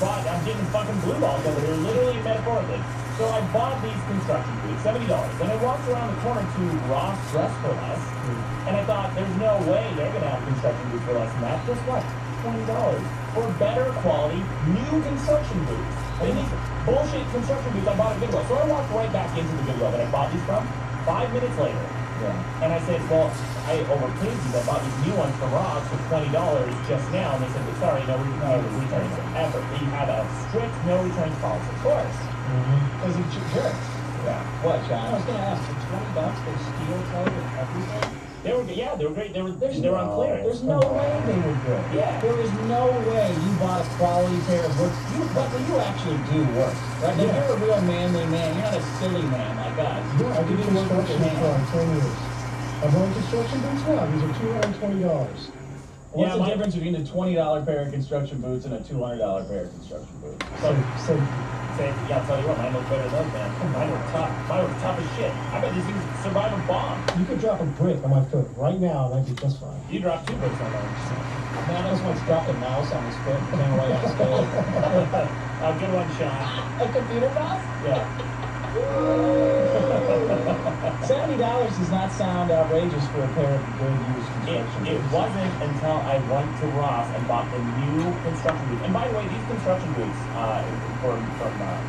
bought, I'm getting fucking blue balls over here, literally and metaphorically. So I bought these construction boots, $70. Then I walked around the corner to Ross Dress for Less, and I thought, there's no way they're going to have construction boots for less than that. Guess what? $20 for better quality new construction boots. And these bullshit construction boots I bought at Goodwill. So I walked right back into the Goodwill that I bought these from 5 minutes later. Yeah. And I said, well, I overpaid these. I bought these new ones from Ross for $20 just now. And they said, well, sorry, no returns ever. We have a strict no returns policy. Of course. Because it's jerks. Yeah. What, John? I was going to ask, for $20 they steal type and everything? They were great. They were on clearance. There's no way they were good. Yeah. There is no way you bought a quality pair of boots. You actually do work. Right? Like, you're a real manly man. You're not a silly man like us. Yeah, I did construction for like 10 years. I'm wearing construction boots now. These are $220. What's the difference between a $20 pair of construction boots and a $200 pair of construction boots? So Yeah, I'll tell you what, mine look better than those, man. Mine were tough. Mine were tough as shit. I bet these things survive a bomb. you could drop a brick on my foot right now, and I'd be just fine. You dropped 2 bricks on mine. Man, I just once dropped a mouse on his foot and came away unscathed. Good one, Sean. A computer mouse? Yeah. $70 does not sound outrageous for a pair of good used construction It boots. wasn't until I went to Ross and bought the new construction boots. And by the way, these construction boots from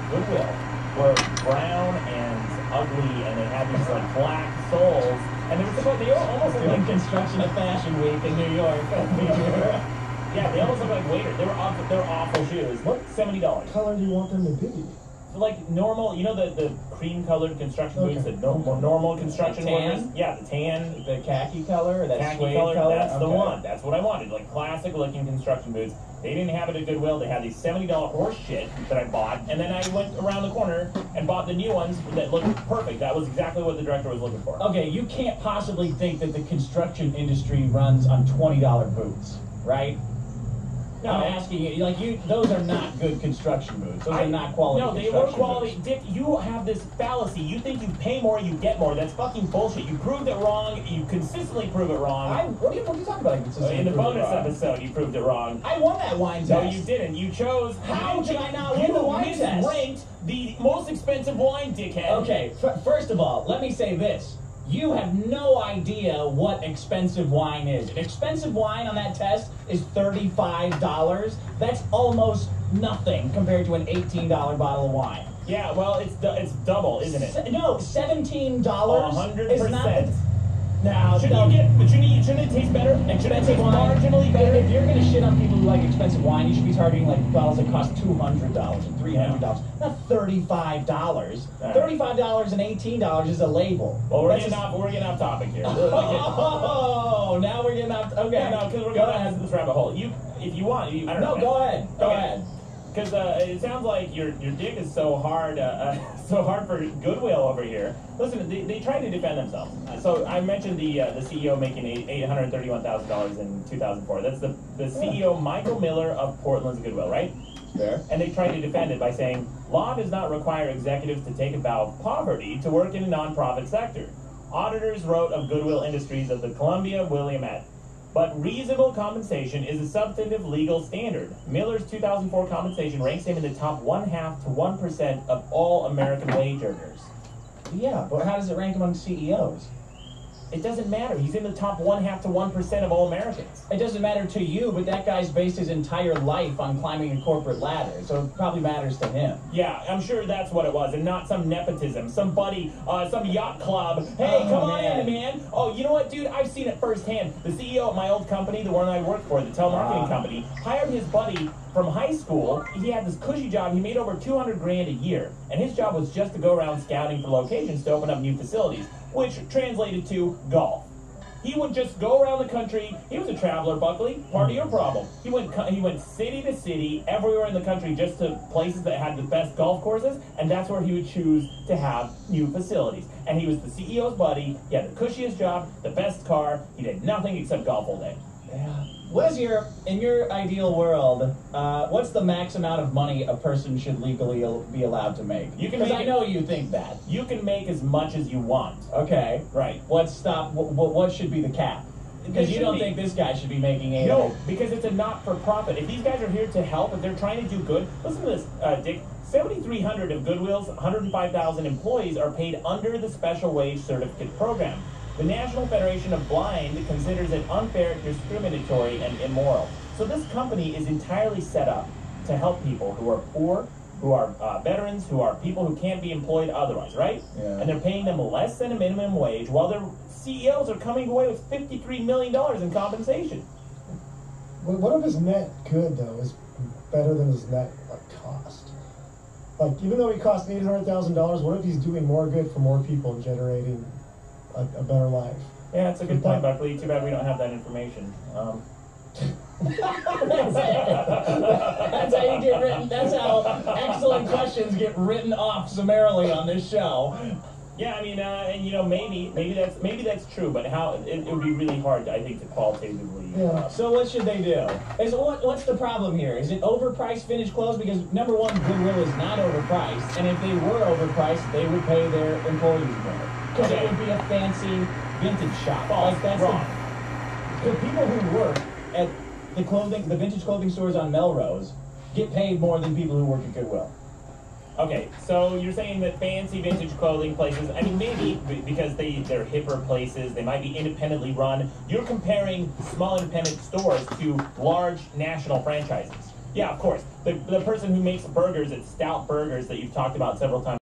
Goodwill were brown and ugly, and they had these like black soles. And they almost look like Construction of Fashion Week in New York. yeah, they almost look like waiters. They're awful shoes. What $70? color do you want them to be? Like normal, you know the cream-colored construction boots, Okay. the normal construction The tan? workers? Yeah, the tan, The khaki color, that khaki suede color, color. that's the Okay. one. That's what I wanted, like classic-looking construction boots. They didn't have it at Goodwill. They had these $70 horse shit that I bought, and then I went around the corner and bought the new ones that looked perfect. That was exactly what the director was looking for. Okay, you can't possibly think that the construction industry runs on $20 boots, right? No. I'm asking you, like those are not good construction boots. Those are not quality. No, they were construction quality. boots. Dick, you have this fallacy. You think you pay more, you get more. That's fucking bullshit. You proved it wrong. You consistently prove it wrong. What are you talking about? In the bonus episode, you proved it wrong. I won that wine No, test. you didn't. You chose. How did I not win the wine test? You ranked the most expensive wine, dickhead. Okay, first of all, let me say this. You have no idea what expensive wine is. An expensive wine on that test is $35. That's almost nothing compared to an $18 bottle of wine. Yeah, well, it's double, isn't it? No, $17 is not 100%. the... Now, Shouldn't it taste better? And should it taste marginally better? If you're gonna shit on people who like expensive wine, you should be targeting like bottles that cost $200 and $300, not $35. $35 and $18 is a label. Well, we're getting off topic here. Oh, now we're getting off. Okay, Yeah, no, because we're going down this rabbit hole. If you want, I don't know. No, go ahead. Go ahead. Because it sounds like your dick is so hard for Goodwill over here. Listen, they tried to defend themselves. So I mentioned the CEO making $831,000 in 2004. That's the CEO Michael Miller of Portland's Goodwill, right? There. And they tried to defend it by saying law does not require executives to take a vow of poverty to work in a nonprofit sector. Auditors wrote of Goodwill Industries of the Columbia Willamette. But reasonable compensation is a substantive legal standard. Miller's 2004 compensation ranks him in the top 0.5 to 1% of all American wage earners. Yeah, but how does it rank among CEOs? It doesn't matter. He's in the top 0.5 to 1% of all Americans. It doesn't matter to you, but that guy's based his entire life on climbing a corporate ladder, so it probably matters to him. Yeah, I'm sure that's what it was, and not some nepotism, somebody, some yacht club. Hey, come on in, man. Oh, you know what, dude? I've seen it firsthand. The CEO of my old company, the one I worked for, the telemarketing company, hired his buddy from high school. He had this cushy job. He made over $200,000 a year, and his job was just to go around scouting for locations to open up new facilities, which translated to golf. He would just go around the country. He was a traveler, Buckley. Part of your problem. He went city to city, everywhere in the country, just to places that had the best golf courses, and that's where he would choose to have new facilities. And he was the CEO's buddy. He had the cushiest job, the best car. He did nothing except golf all day. Yeah. What is in your ideal world, what's the max amount of money a person should legally be allowed to make? Because I know you think that. You can make as much as you want. Okay. Right. What should be the cap? Because you don't think this guy should be making $800,000. No, because it's a not-for-profit. If these guys are here to help, if they're trying to do good, listen to this, Dick. 7,300 of Goodwill's 105,000 employees are paid under the special wage certificate program. The National Federation of Blind considers it unfair, discriminatory, and immoral. So this company is entirely set up to help people who are poor, who are veterans, who are people who can't be employed otherwise, right? Yeah. And they're paying them less than a minimum wage, while their CEOs are coming away with $53 million in compensation. What if his net good, though, is better than his net cost? Like, even though he cost $800,000, what if he's doing more good for more people and generating a better life? Yeah, it's a good point, Buckley. Too bad we don't have that information. That's how you get written. That's how excellent questions get written off summarily on this show. Yeah, I mean, and you know, maybe that's true, but how it would be really hard, I think, to qualitatively. So what should they do? What's the problem here? Is it overpriced vintage clothes? Because number one, Goodwill is not overpriced, and if they were overpriced, they would pay their employees more. Because it would be a fancy vintage shop. Like that's wrong. The people who work at the vintage clothing stores on Melrose get paid more than people who work at Goodwill. Okay, so you're saying that fancy vintage clothing places, I mean, maybe because they're hipper places, they might be independently run. You're comparing small independent stores to large national franchises. Yeah, of course. The person who makes burgers at Stout Burgers that you've talked about several times